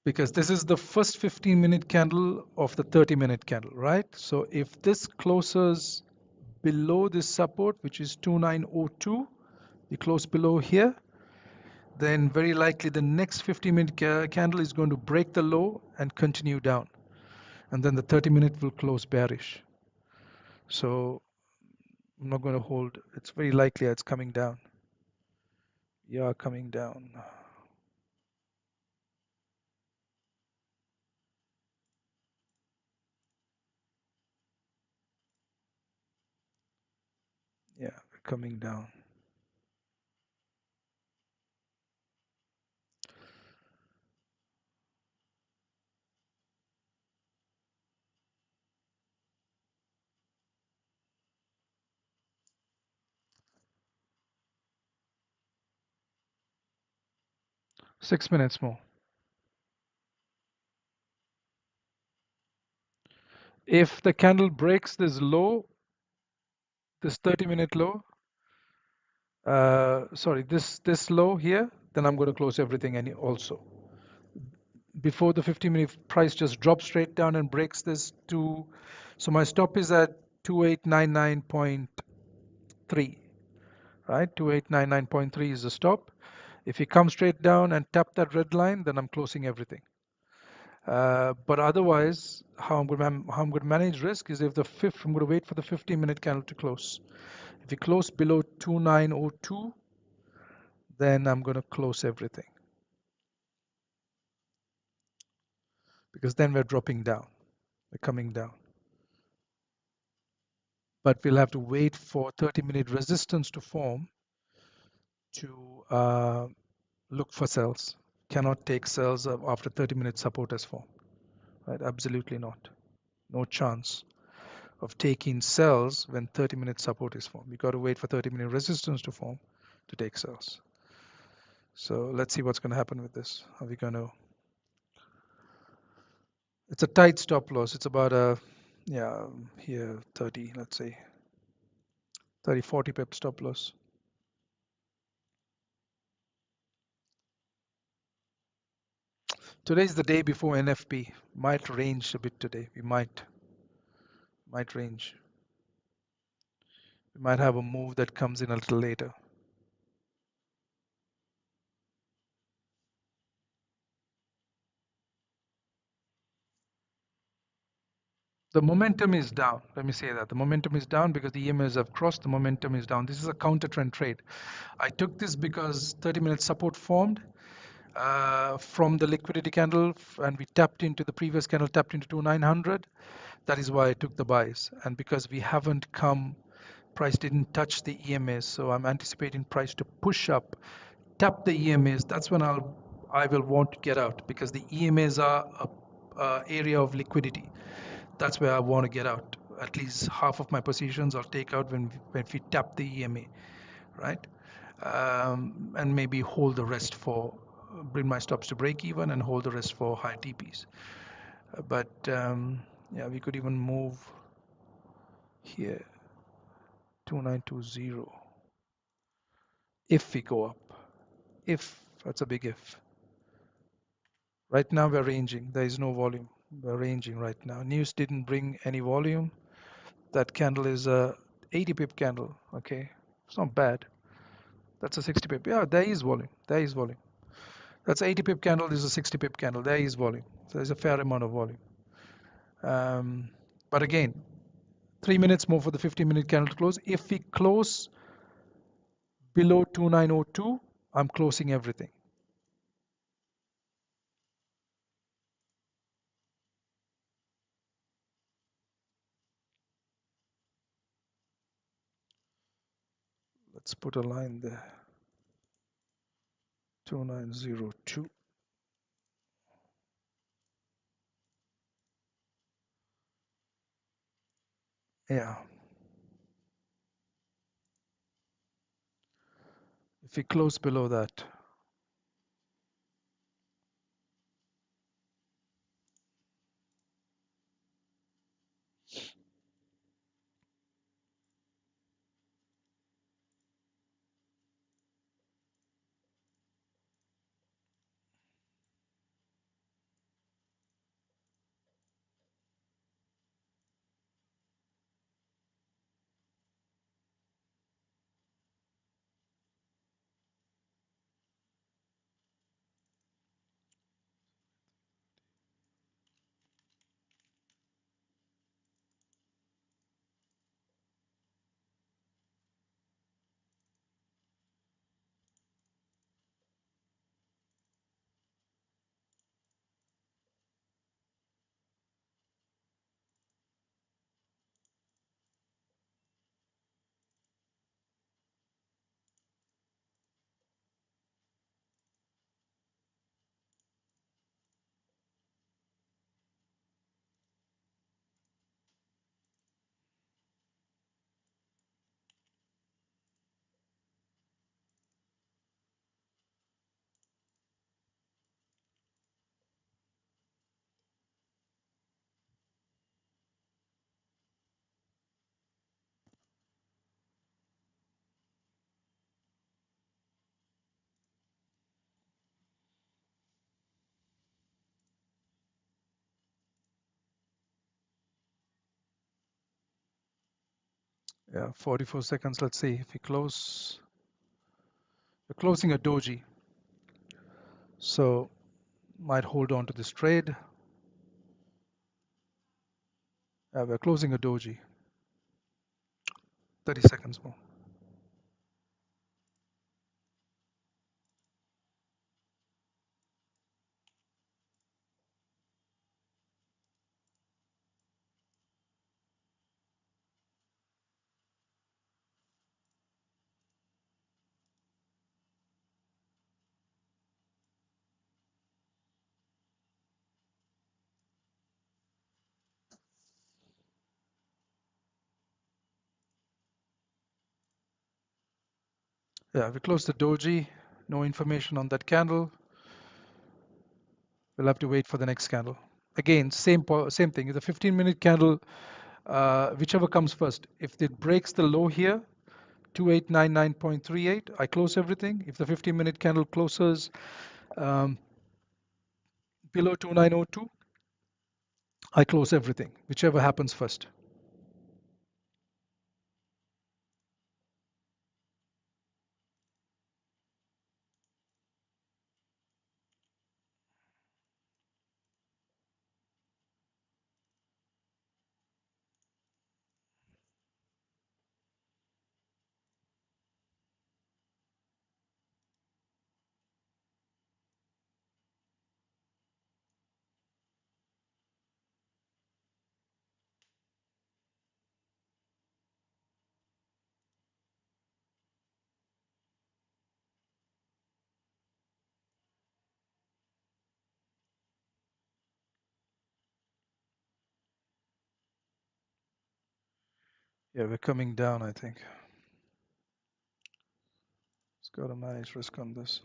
Because this is the first 15-minute candle of the 30-minute candle, right? So if this closes below this support, which is 2902, we close below here, then very likely the next 50-minute candle is going to break the low and continue down. And then the 30-minute will close bearish. So I'm not going to hold. It's very likely it's coming down. Yeah, coming down. Yeah, coming down. Six minutes more. If the candle breaks this low, this 30-minute low, sorry, this low here, then I'm going to close everything and also. Before the 50-minute price just drops straight down and breaks this to, so my stop is at 2899.3, right? 2899.3 is the stop. If you come straight down and tap that red line, then I'm closing everything. But otherwise, how I'm going to manage risk is if I'm going to wait for the 15-minute candle to close. If it close below 2902, then I'm going to close everything. Because then we're dropping down, we're coming down. But we'll have to wait for 30-minute resistance to form to look for sells. Cannot take sells after 30-minute support has formed. Right? Absolutely not. No chance of taking sells when 30-minute support is formed. You got to wait for 30-minute resistance to form to take sells. So let's see what's going to happen with this. Are we going to? It's a tight stop loss. It's about a, yeah, here 30, let's say 30, 40 pip stop loss. Today's the day before NFP. Might range a bit today. We might range. We might have a move that comes in a little later. The momentum is down. Let me say that. The momentum is down because the EMAs have crossed. The momentum is down. This is a counter trend trade. I took this because 30-minute support formed from the liquidity candle and we tapped into the previous candle, tapped into 2900. That is why I took the buys. And because we haven't come, price didn't touch the EMAs. So I'm anticipating price to push up, tap the EMAs. That's when I will want to get out because the EMAs are a area of liquidity. That's where I want to get out. At least half of my positions I'll take out when we tap the EMA, right? And maybe hold the rest for, bring my stops to break even and hold the rest for high TPs. But yeah, we could even move here, 2920, if we go up. If, that's a big if, Right now we're ranging. There is no volume. We're ranging right now. News didn't bring any volume. That candle is a 80 pip candle. Okay, it's not bad. That's a 60 pip. Yeah, there is volume. There is volume. That's 80 pip candle. This is a 60 pip candle. There is volume. So there's a fair amount of volume. But again, 3 minutes more for the 50-minute candle to close. If we close below 2902, I'm closing everything. Let's put a line there. 2902. Yeah. If we close below that, yeah, 44 seconds. Let's see if we close. We're closing a doji, so might hold on to this trade. We're closing a doji. 30 seconds more. Yeah, we closed the doji. No information on that candle. We'll have to wait for the next candle. Again, same thing. The 15-minute candle, whichever comes first. If it breaks the low here, 2899.38, I close everything. If the 15-minute candle closes um, below 2902, I close everything, whichever happens first. Yeah, we're coming down, I think. It's got to manage risk on this.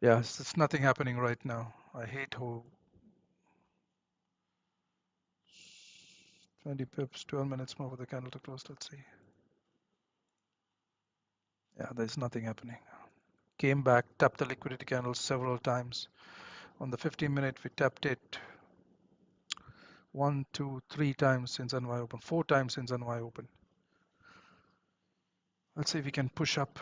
Yes, there's nothing happening right now. I hate how 20 pips, 12 minutes more for the candle to close. Let's see. Yeah, there's nothing happening. Came back, tapped the liquidity candle several times. On the 15-minute, we tapped it 1, 2, 3 times since NY open, 4 times since NY open. Let's see if we can push up.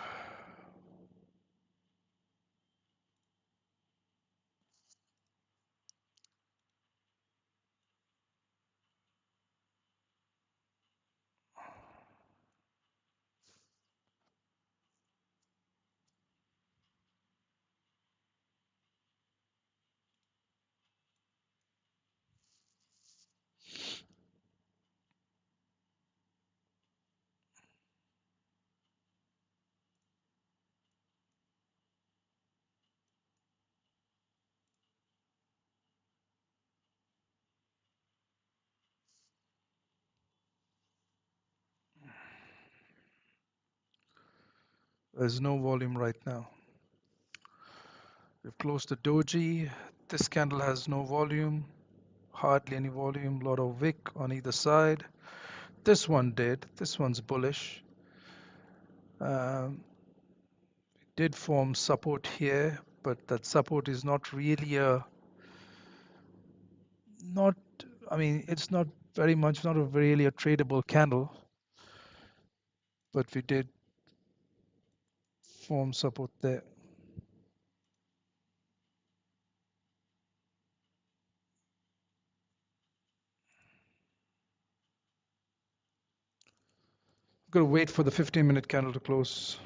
There's no volume right now. We've closed the doji. This candle has no volume, hardly any volume, lot of wick on either side. This one did. This one's bullish. Um, did form support here, but that support is not really not, I mean, it's not very much, not a really a tradable candle, but we did form support there. Gonna wait for the 15-minute candle to close.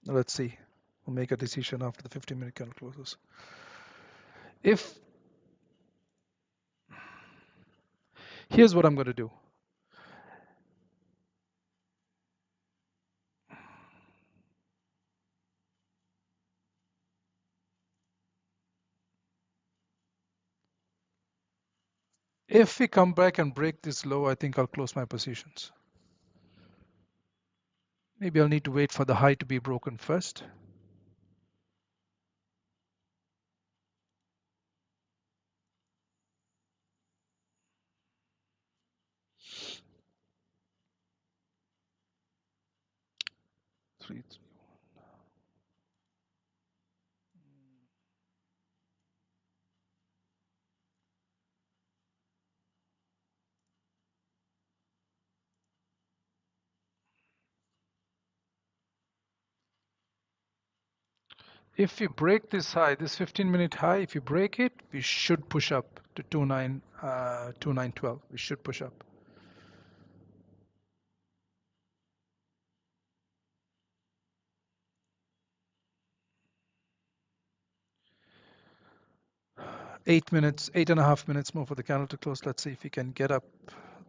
Let's see. We'll make a decision after the 15-minute candle closes. If Here's what I'm going to do. If we come back and break this low, I think I'll close my positions. Maybe I'll need to wait for the high to be broken first. Three. If we break this high, this 15-minute high, if you break it, we should push up to 2912. We should push up. Eight minutes, 8.5 minutes more for the candle to close. Let's see if we can get up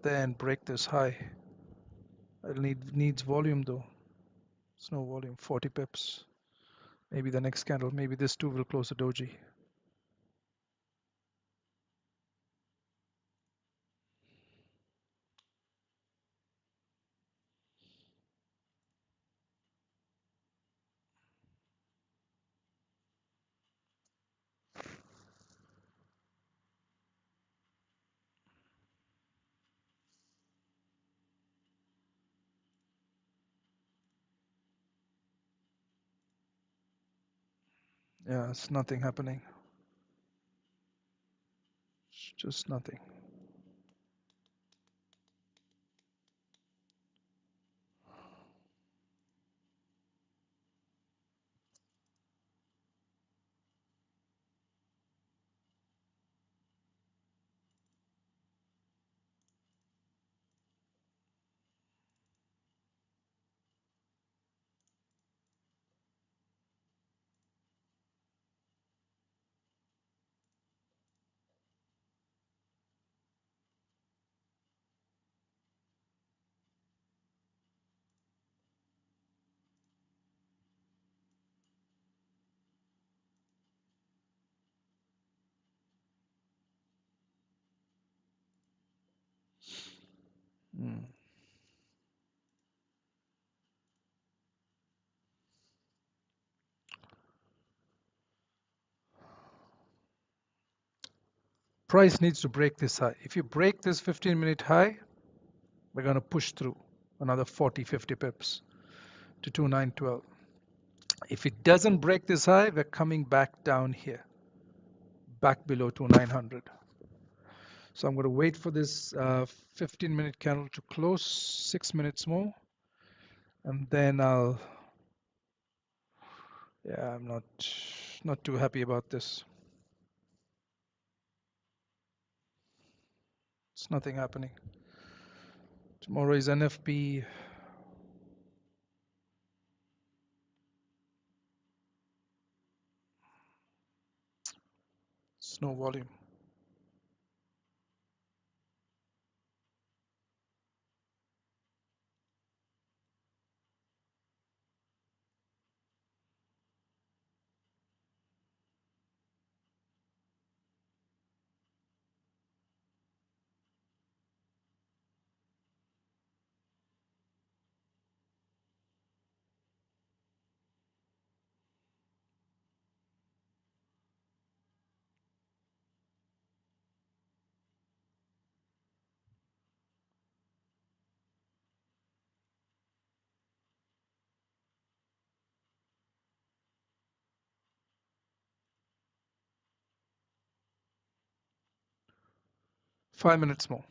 there and break this high. It needs volume though. It's no volume, 40 pips. Maybe the next candle, maybe this too will close a doji. Yeah, it's nothing happening. It's just nothing. Hmm. Price needs to break this high. If you break this 15-minute high, we're going to push through another 40, 50 pips to 2912. If it doesn't break this high, we're coming back down here, back below 2900. So I'm going to wait for this 15-minute candle to close, 6 minutes more, and then yeah, I'm not too happy about this. It's nothing happening. Tomorrow is NFP. It's no volume. Five minutes more.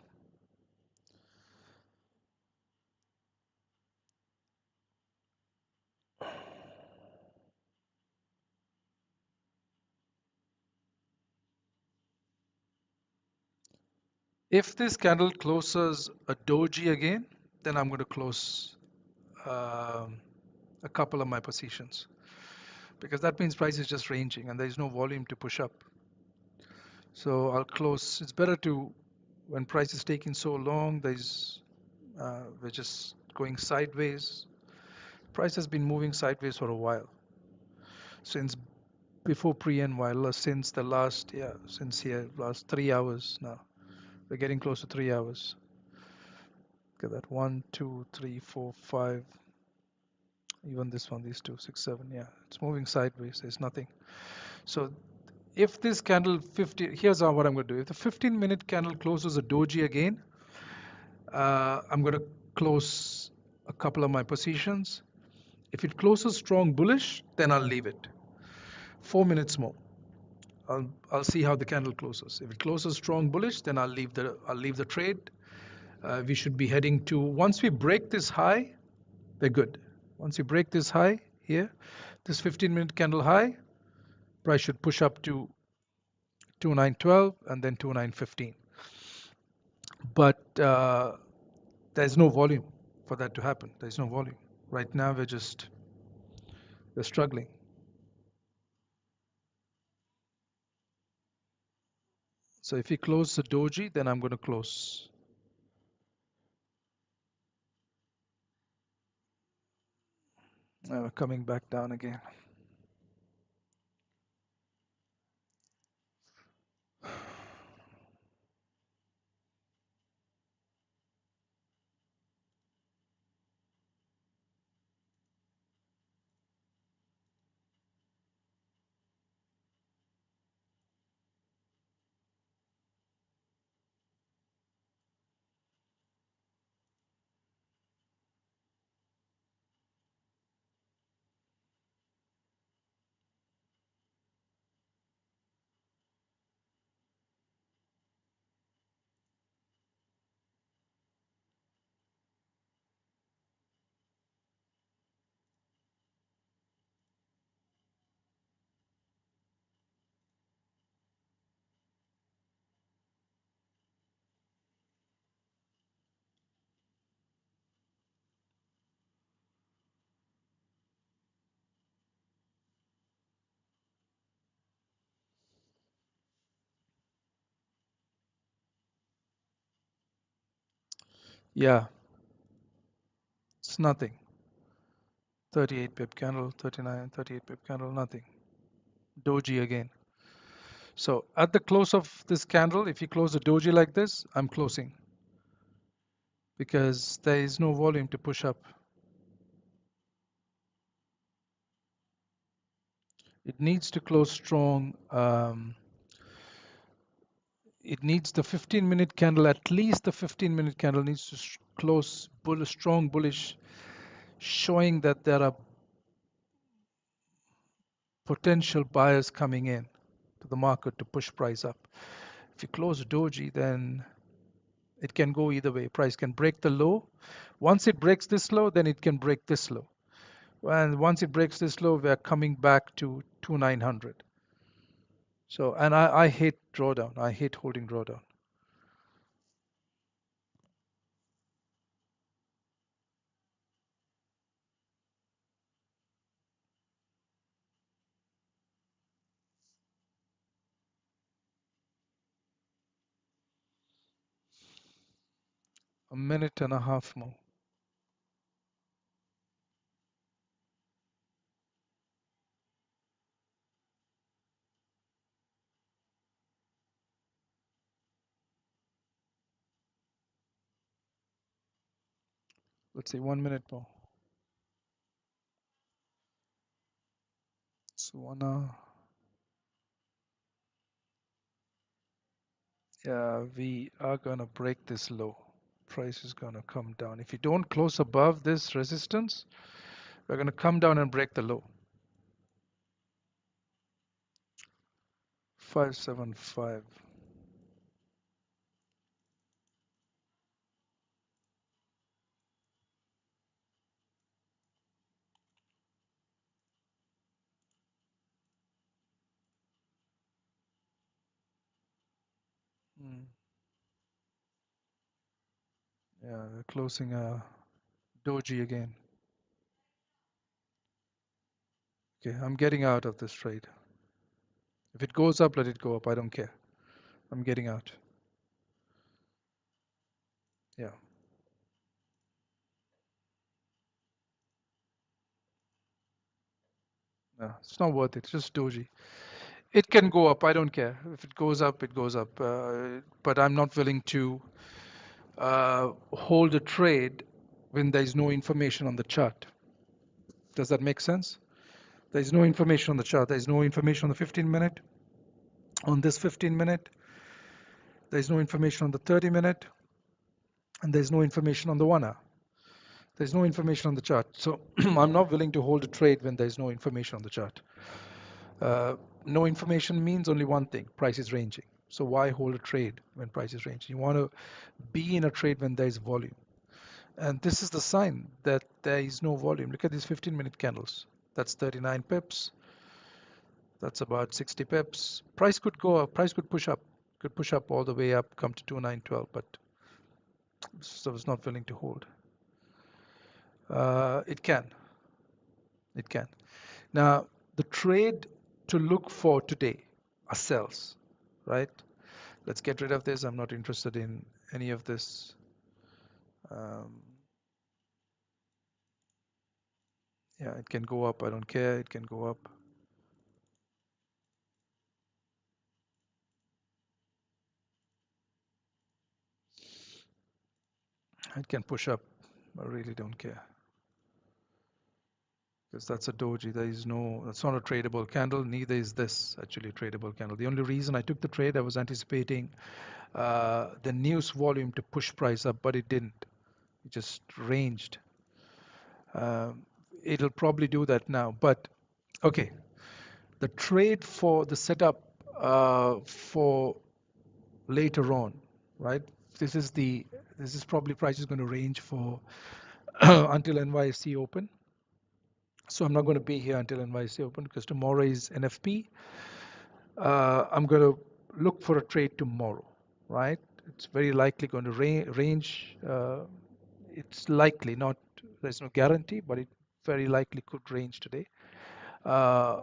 If this candle closes a doji again, then I'm going to close um, a couple of my positions, because that means price is just ranging and there is no volume to push up. So I'll close. It's better to, when price is taking so long, we're just going sideways. Price has been moving sideways for a while, since before pre and while, since the last, yeah, since here, last 3 hours now. We're getting close to 3 hours. Look at that, 1, 2, 3, 4, 5. Even this one, these two, 6, 7, yeah, it's moving sideways. There's nothing. So if this candle 50, here's what I'm going to do. If the 15-minute candle closes a doji again, I'm going to close a couple of my positions. If it closes strong bullish, then I'll leave it. 4 minutes more. I'll see how the candle closes. If it closes strong bullish, then I'll leave the trade. We should be heading to, once we break this high, we're good. Once we break this high here, this 15-minute candle high, price should push up to 2912 and then 2915. But there's no volume for that to happen. There's no volume. Right now we're struggling. So if we close the doji, then I'm going to close. We're coming back down again. Yeah, it's nothing. 38 pip candle, 39, 38 pip candle, nothing. Doji again. So at the close of this candle, if you close the doji like this, I'm closing, because there is no volume to push up. It needs to close strong. it needs the 15-minute candle, at least the 15-minute candle needs to close strong bullish, showing that there are potential buyers coming in to the market to push price up. If you close doji, then it can go either way. Price can break the low. Once it breaks this low, then it can break this low. And once it breaks this low, we're coming back to 2900. So, and I hate drawdown. I hate holding drawdown. A minute and a half more. Let's say 1 minute more. So 1 hour. Yeah, we are gonna break this low. Price is gonna come down. If you don't close above this resistance, we're gonna come down and break the low. 575. Mm. Yeah, we're closing a doji again. Okay, I'm getting out of this trade. If it goes up, let it go up. I don't care. I'm getting out. Yeah. No, it's not worth it. It's just doji. It can go up. I don't care. If it goes up, it goes up. But I'm not willing to hold a trade when there is no information on the chart. Does that make sense? There is no information on the chart. There is no information on the 15 minute. On this 15 minute, there is no information on the 30 minute, and there is no information on the 1 hour. There's no information on the chart. So I'm not willing to hold a trade when there's no information on the chart. No information means only one thing: price is ranging. So why hold a trade when price is ranging? You want to be in a trade when there is volume. And this is the sign that there is no volume. Look at these 15-minute candles. That's 39 pips. That's about 60 pips. Price could go up. Price could push up all the way up, come to 2912, but so I was not willing to hold. It can. It can. Now, the trade to look for today are sells, right? Let's get rid of this. I'm not interested in any of this. Um, yeah, it can go up. I don't care. It can go up. It can push up. I really don't care. Because that's a doji. That's not a tradable candle. Neither is this actually a tradable candle. The only reason I took the trade, I was anticipating the news volume to push price up, but it didn't. It just ranged. Um, it'll probably do that now. But okay, the trade for the setup for later on, right? This is the this is probably price is going to range for until NYSE open. So I'm not going to be here until NYSE open because tomorrow is NFP. I'm going to look for a trade tomorrow, right? It's very likely going to range. It's likely, not there's no guarantee, but it very likely could range today. Uh,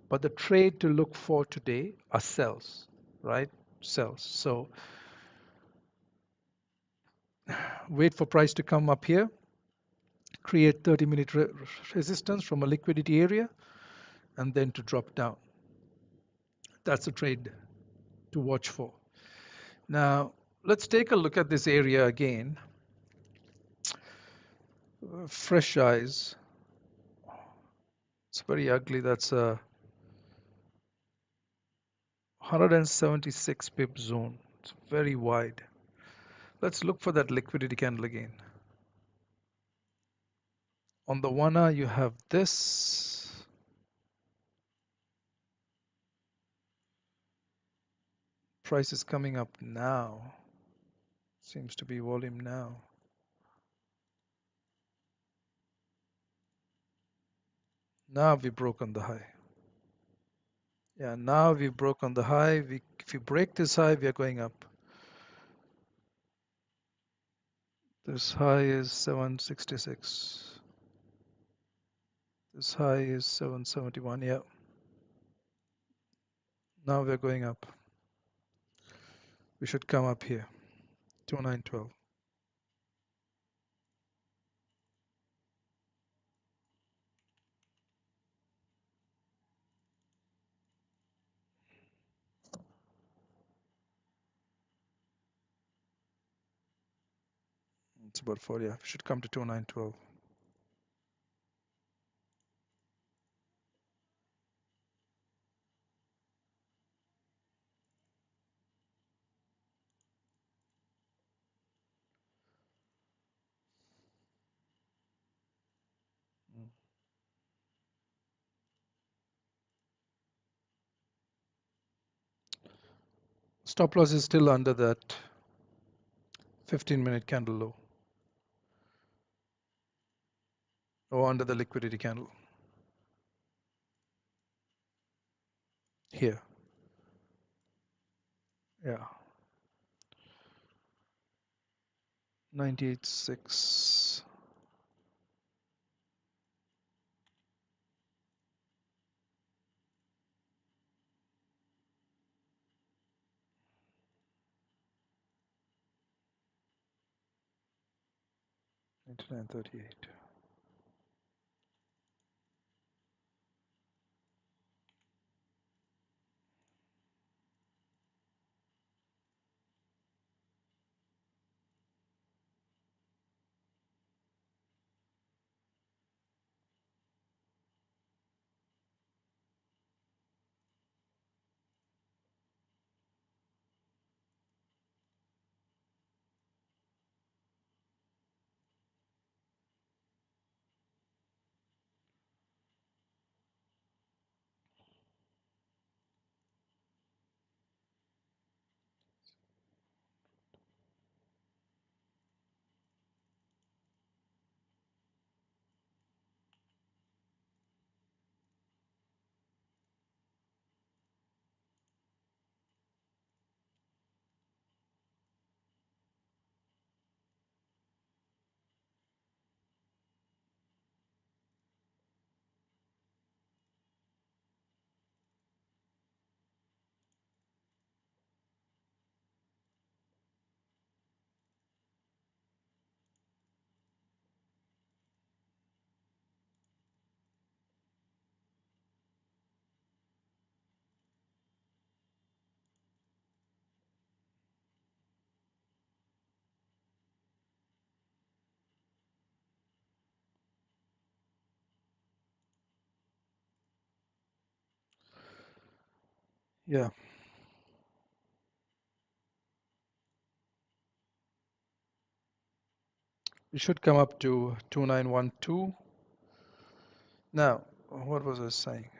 but the trade to look for today are sells, right? Sells. So wait for price to come up here, create 30-minute resistance from a liquidity area, and then to drop down. That's a trade to watch for. Now, let's take a look at this area again. Fresh eyes. It's very ugly. That's a 176 pip zone. It's very wide. Let's look for that liquidity candle again. On the 1 hour, you have this. Price is coming up now. Seems to be volume now. Now we broke on the high. Yeah, now we broke on the high. If we break this high, we are going up. This high is 766. This high is 771. Yeah. Now we're going up. We should come up here. 2912. It's about 4. Yeah, we should come to 2912. Stop loss is still under that 15-minute candle low, or under the liquidity candle here. Yeah, 98.6. $99.38. Yeah, we should come up to 2912. Now, what was I saying?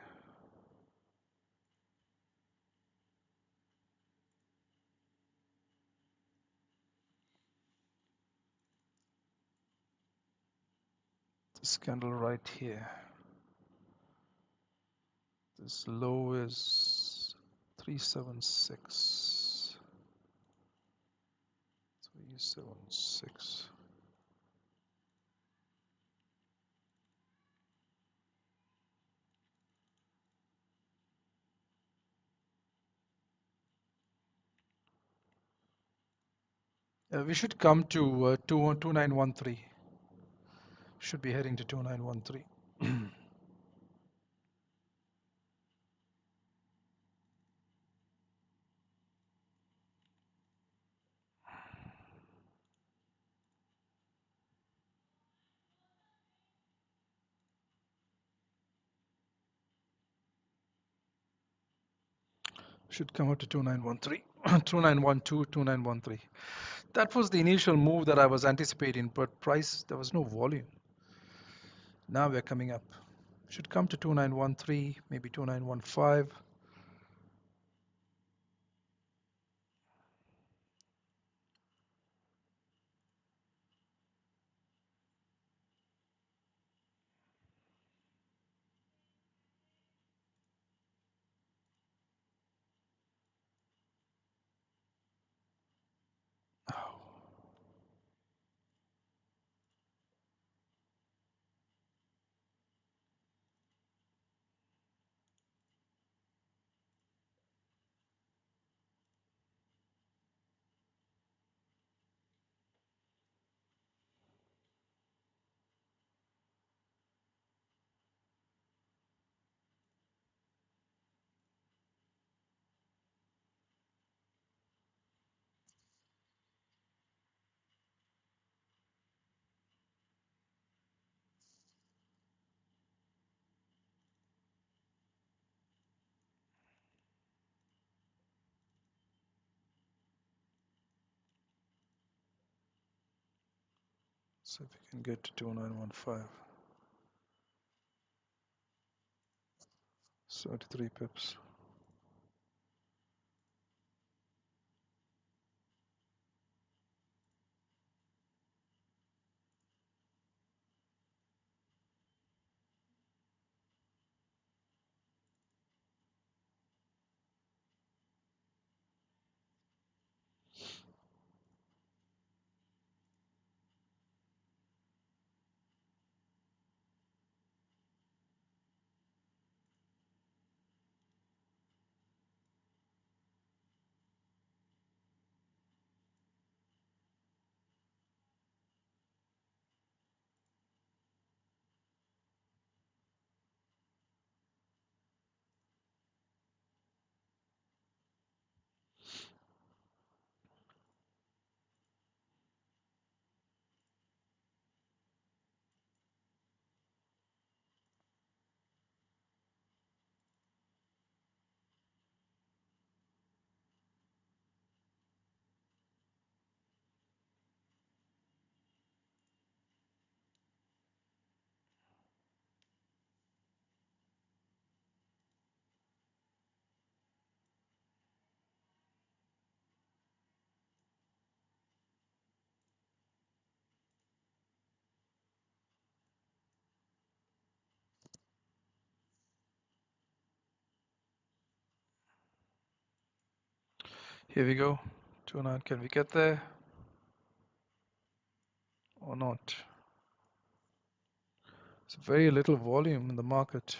This candle right here. This low is 376. 376. We should come to 2913. Should be heading to 2913. Should come out to 2913, 2912, 2913. That was the initial move that I was anticipating, but price, there was no volume. Now we're coming up. Should come to 2913, maybe 2915. So if we can get to 2915, 73 pips. Here we go. 29, can we get there or not? It's very little volume in the market.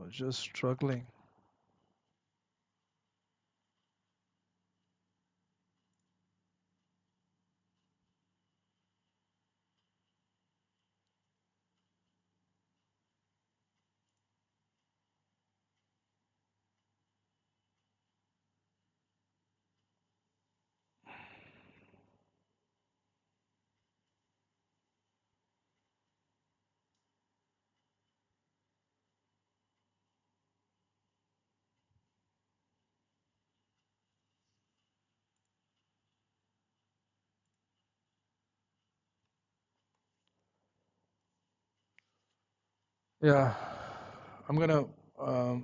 Just struggling. Yeah, I'm gonna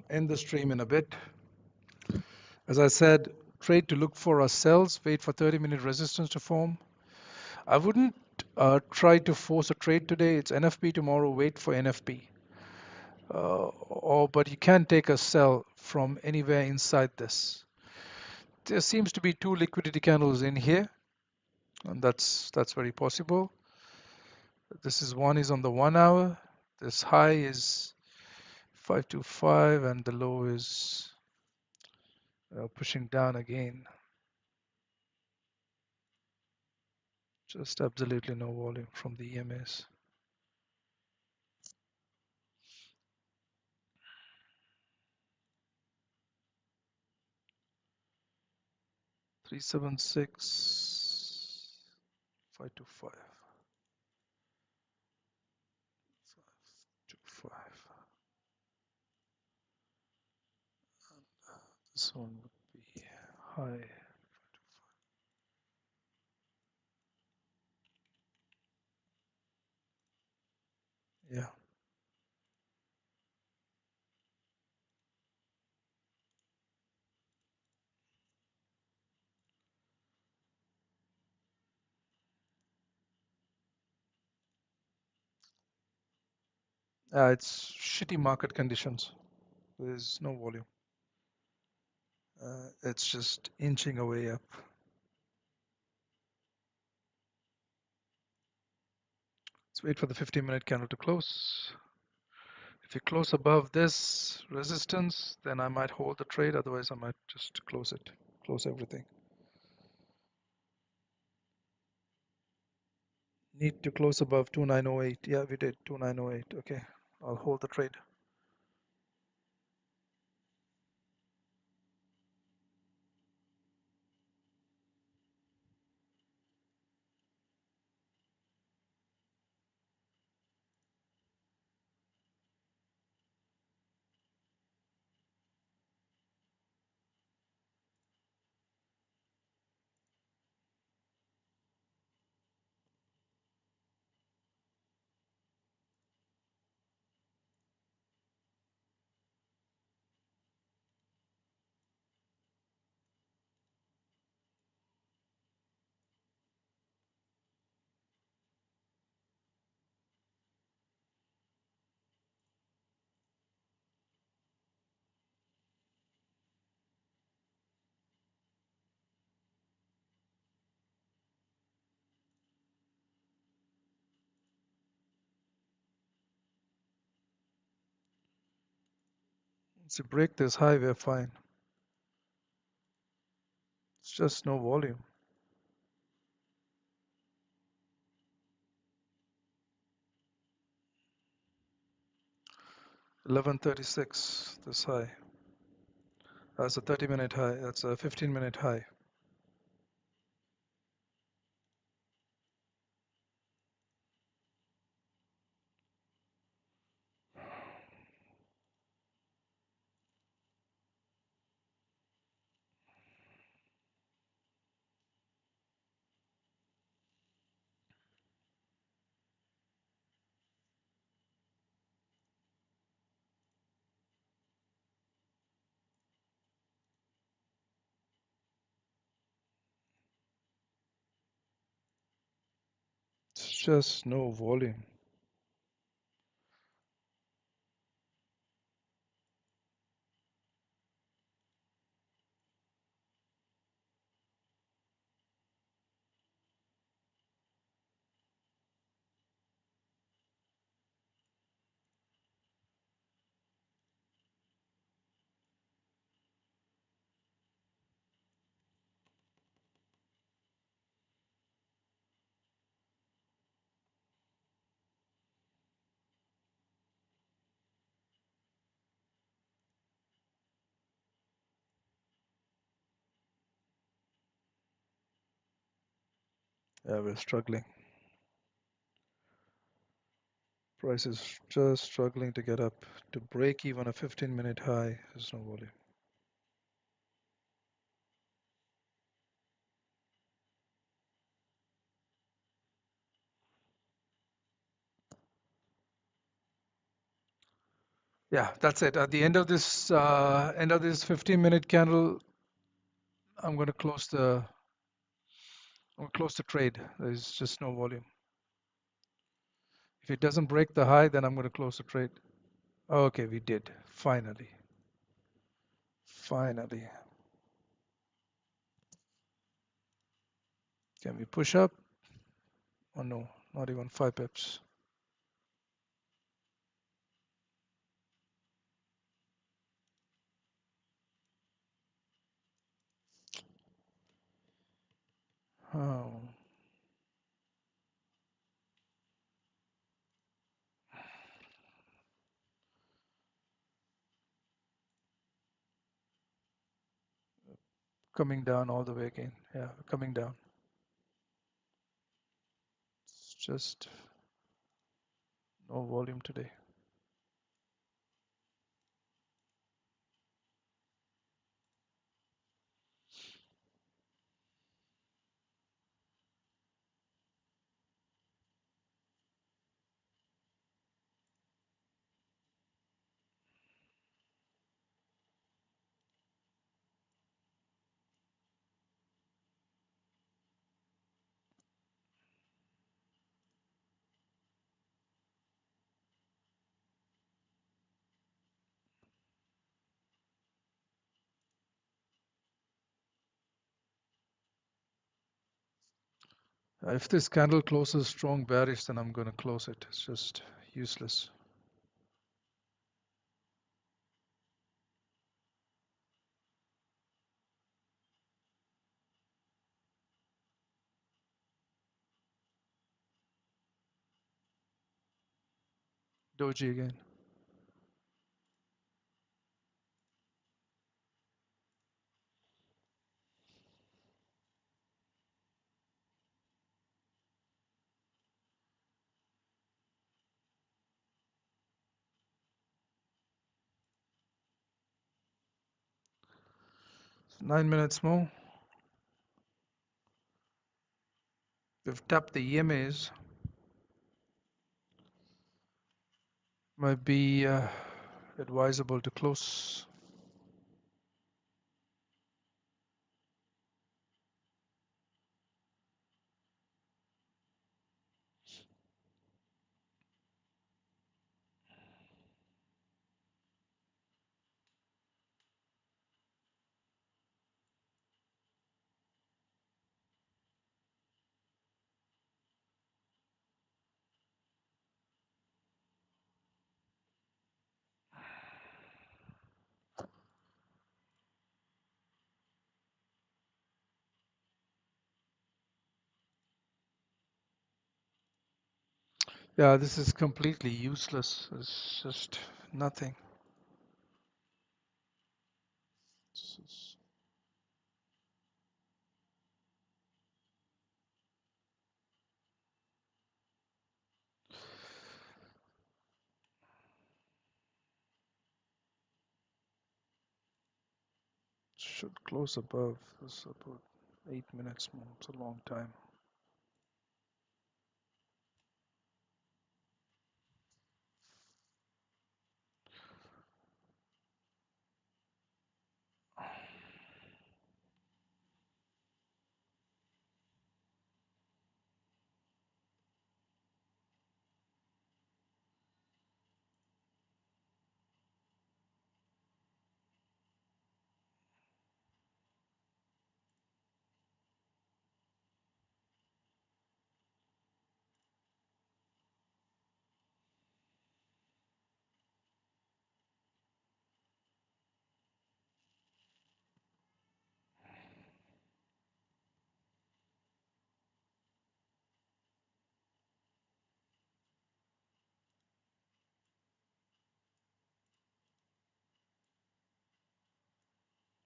end the stream in a bit. As I said, trade to look for ourselves, wait for 30-minute resistance to form. I wouldn't try to force a trade today. It's NFP tomorrow, wait for NFP. But you can take a sell from anywhere inside this. There seems to be two liquidity candles in here, and that's very possible. This is one is on the 1 hour. This high is 525 and the low is pushing down again. Just absolutely no volume from the EMAs. 376, 525, 525. This one would be high. Yeah, it's shitty market conditions. There's no volume. It's just inching away up. Let's wait for the 15-minute candle to close. If you close above this resistance, then I might hold the trade. Otherwise, I might just close it, close everything. Need to close above 2908. Yeah, we did 2908. Okay, I'll hold the trade. Once you break this high, we're fine. It's just no volume. 1136, this high. That's a 30-minute high. That's a 15-minute high. It's just no volume. Yeah, we're struggling. Price is just struggling to get up to break even a 15-minute high. There's no volume. Yeah, that's it. At the end of this 15-minute candle, I'm going to close the trade. There's just no volume. If it doesn't break the high, then I'm going to close the trade. Okay, we did. Finally. Finally. Can we push up? Oh no, not even 5 pips. Oh, coming down all the way again. Yeah, coming down. It's just no volume today. If this candle closes strong bearish, then I'm going to close it. It's just useless. Doji again. So 9 minutes more. We've tapped the EMAs. Might be advisable to close. Yeah, this is completely useless. It's just nothing. Should close above. This about 8 minutes more. It's a long time.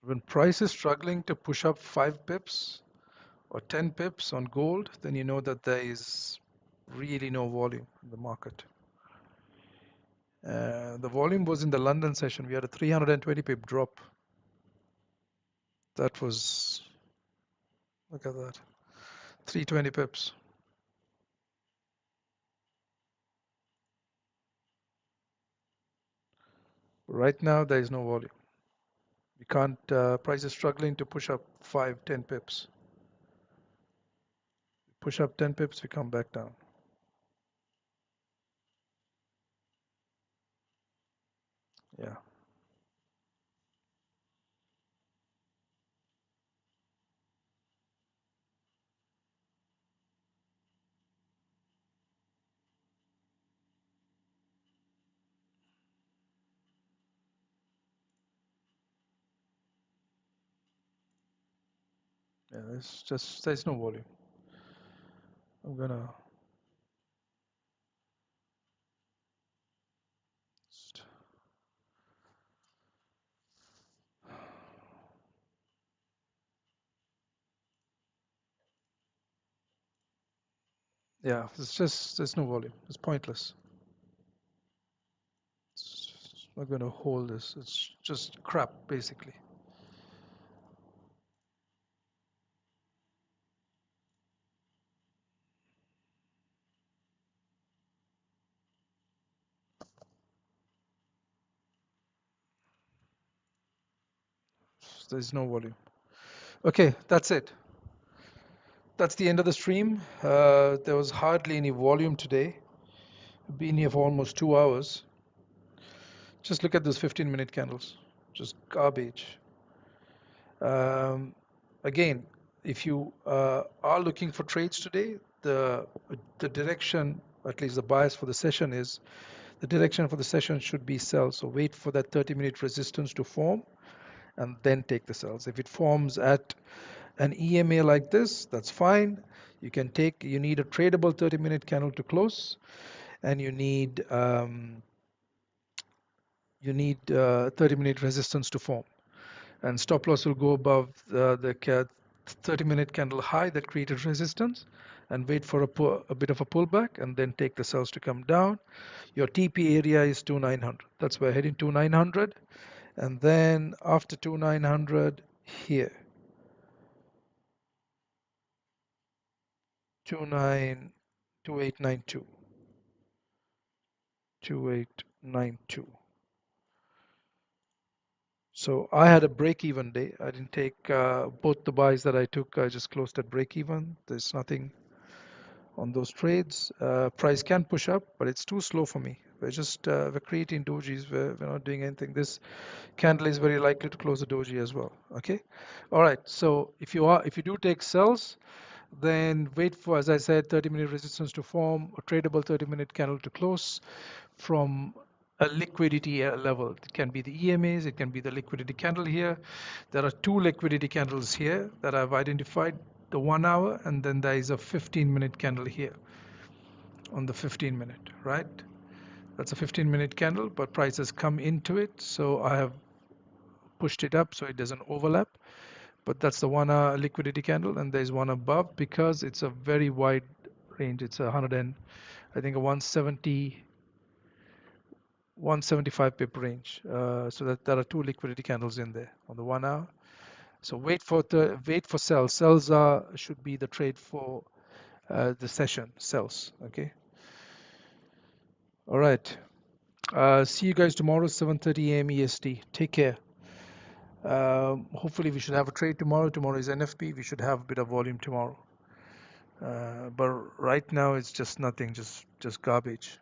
When price is struggling to push up 5 pips or 10 pips on gold, then you know that there is really no volume in the market. The volume was in the London session. We had a 320 pip drop. That was, look at that, 320 pips. Right now, there is no volume. We can't, price is struggling to push up 5, 10 pips. Push up 10 pips, we come back down. Yeah. Yeah, there's no volume. I'm gonna, yeah, there's no volume. It's pointless. It's not gonna hold this. It's just crap, basically. There's no volume. Okay, that's it. That's the end of the stream. There was hardly any volume today. Been here for almost 2 hours. Just look at those 15-minute candles. Just garbage. Um, Again, if you are looking for trades today, the direction, at least the bias for the session is, the direction for the session should be sell. So wait for that 30-minute resistance to form and then take the sells. If it forms at an EMA like this, that's fine. You need a tradable 30-minute candle to close, and you need 30-minute resistance to form. And stop loss will go above the 30-minute candle high that created resistance, and wait for a bit of a pullback, and then take the sells to come down. Your TP area is 2900. That's where heading 2900, and then after 2900 here 2892. 2892. So I had a break even day. I didn't take both the buys that I took. I just closed at break even. There's nothing on those trades. Price can push up, but it's too slow for me. We're creating dojis. We're not doing anything. This candle is very likely to close a doji as well. Okay. All right. So if you do take sells, then wait for, as I said, 30-minute resistance to form, a tradable 30-minute candle to close from a liquidity level. It can be the EMAs, it can be the liquidity candle here. There are two liquidity candles here that I've identified, the 1 hour, and then there is a 15-minute candle here on the 15-minute, right? That's a 15-minute candle, but price has come into it, so I have pushed it up so it doesn't overlap. But that's the 1 hour liquidity candle, and there's one above because it's a very wide range. It's a 100 and I think a 170 175 pip range. So that there are two liquidity candles in there on the 1 hour. So wait for sells. Sells should be the trade for the session. Sells. Okay. All right. See you guys tomorrow, 7:30 a.m. EST. Take care. Hopefully we should have a trade tomorrow. Tomorrow is NFP. We should have a bit of volume tomorrow. But right now it's just nothing. Just garbage.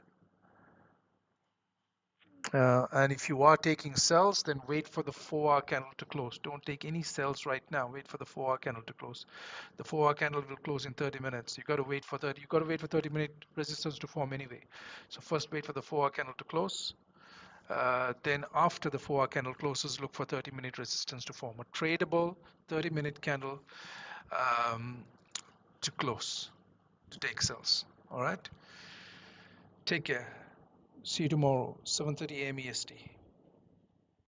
And if you are taking sells, then wait for the 4-hour candle to close. Don't take any sells right now. Wait for the 4-hour candle to close. The 4-hour candle will close in 30 minutes. You got to wait for 30. You got to wait for 30-minute resistance to form anyway. So first wait for the 4-hour candle to close. Then after the 4-hour candle closes, look for 30-minute resistance to form. A tradable 30-minute candle to close to take sells. All right. Take care. See you tomorrow, 7:30 a.m. EST.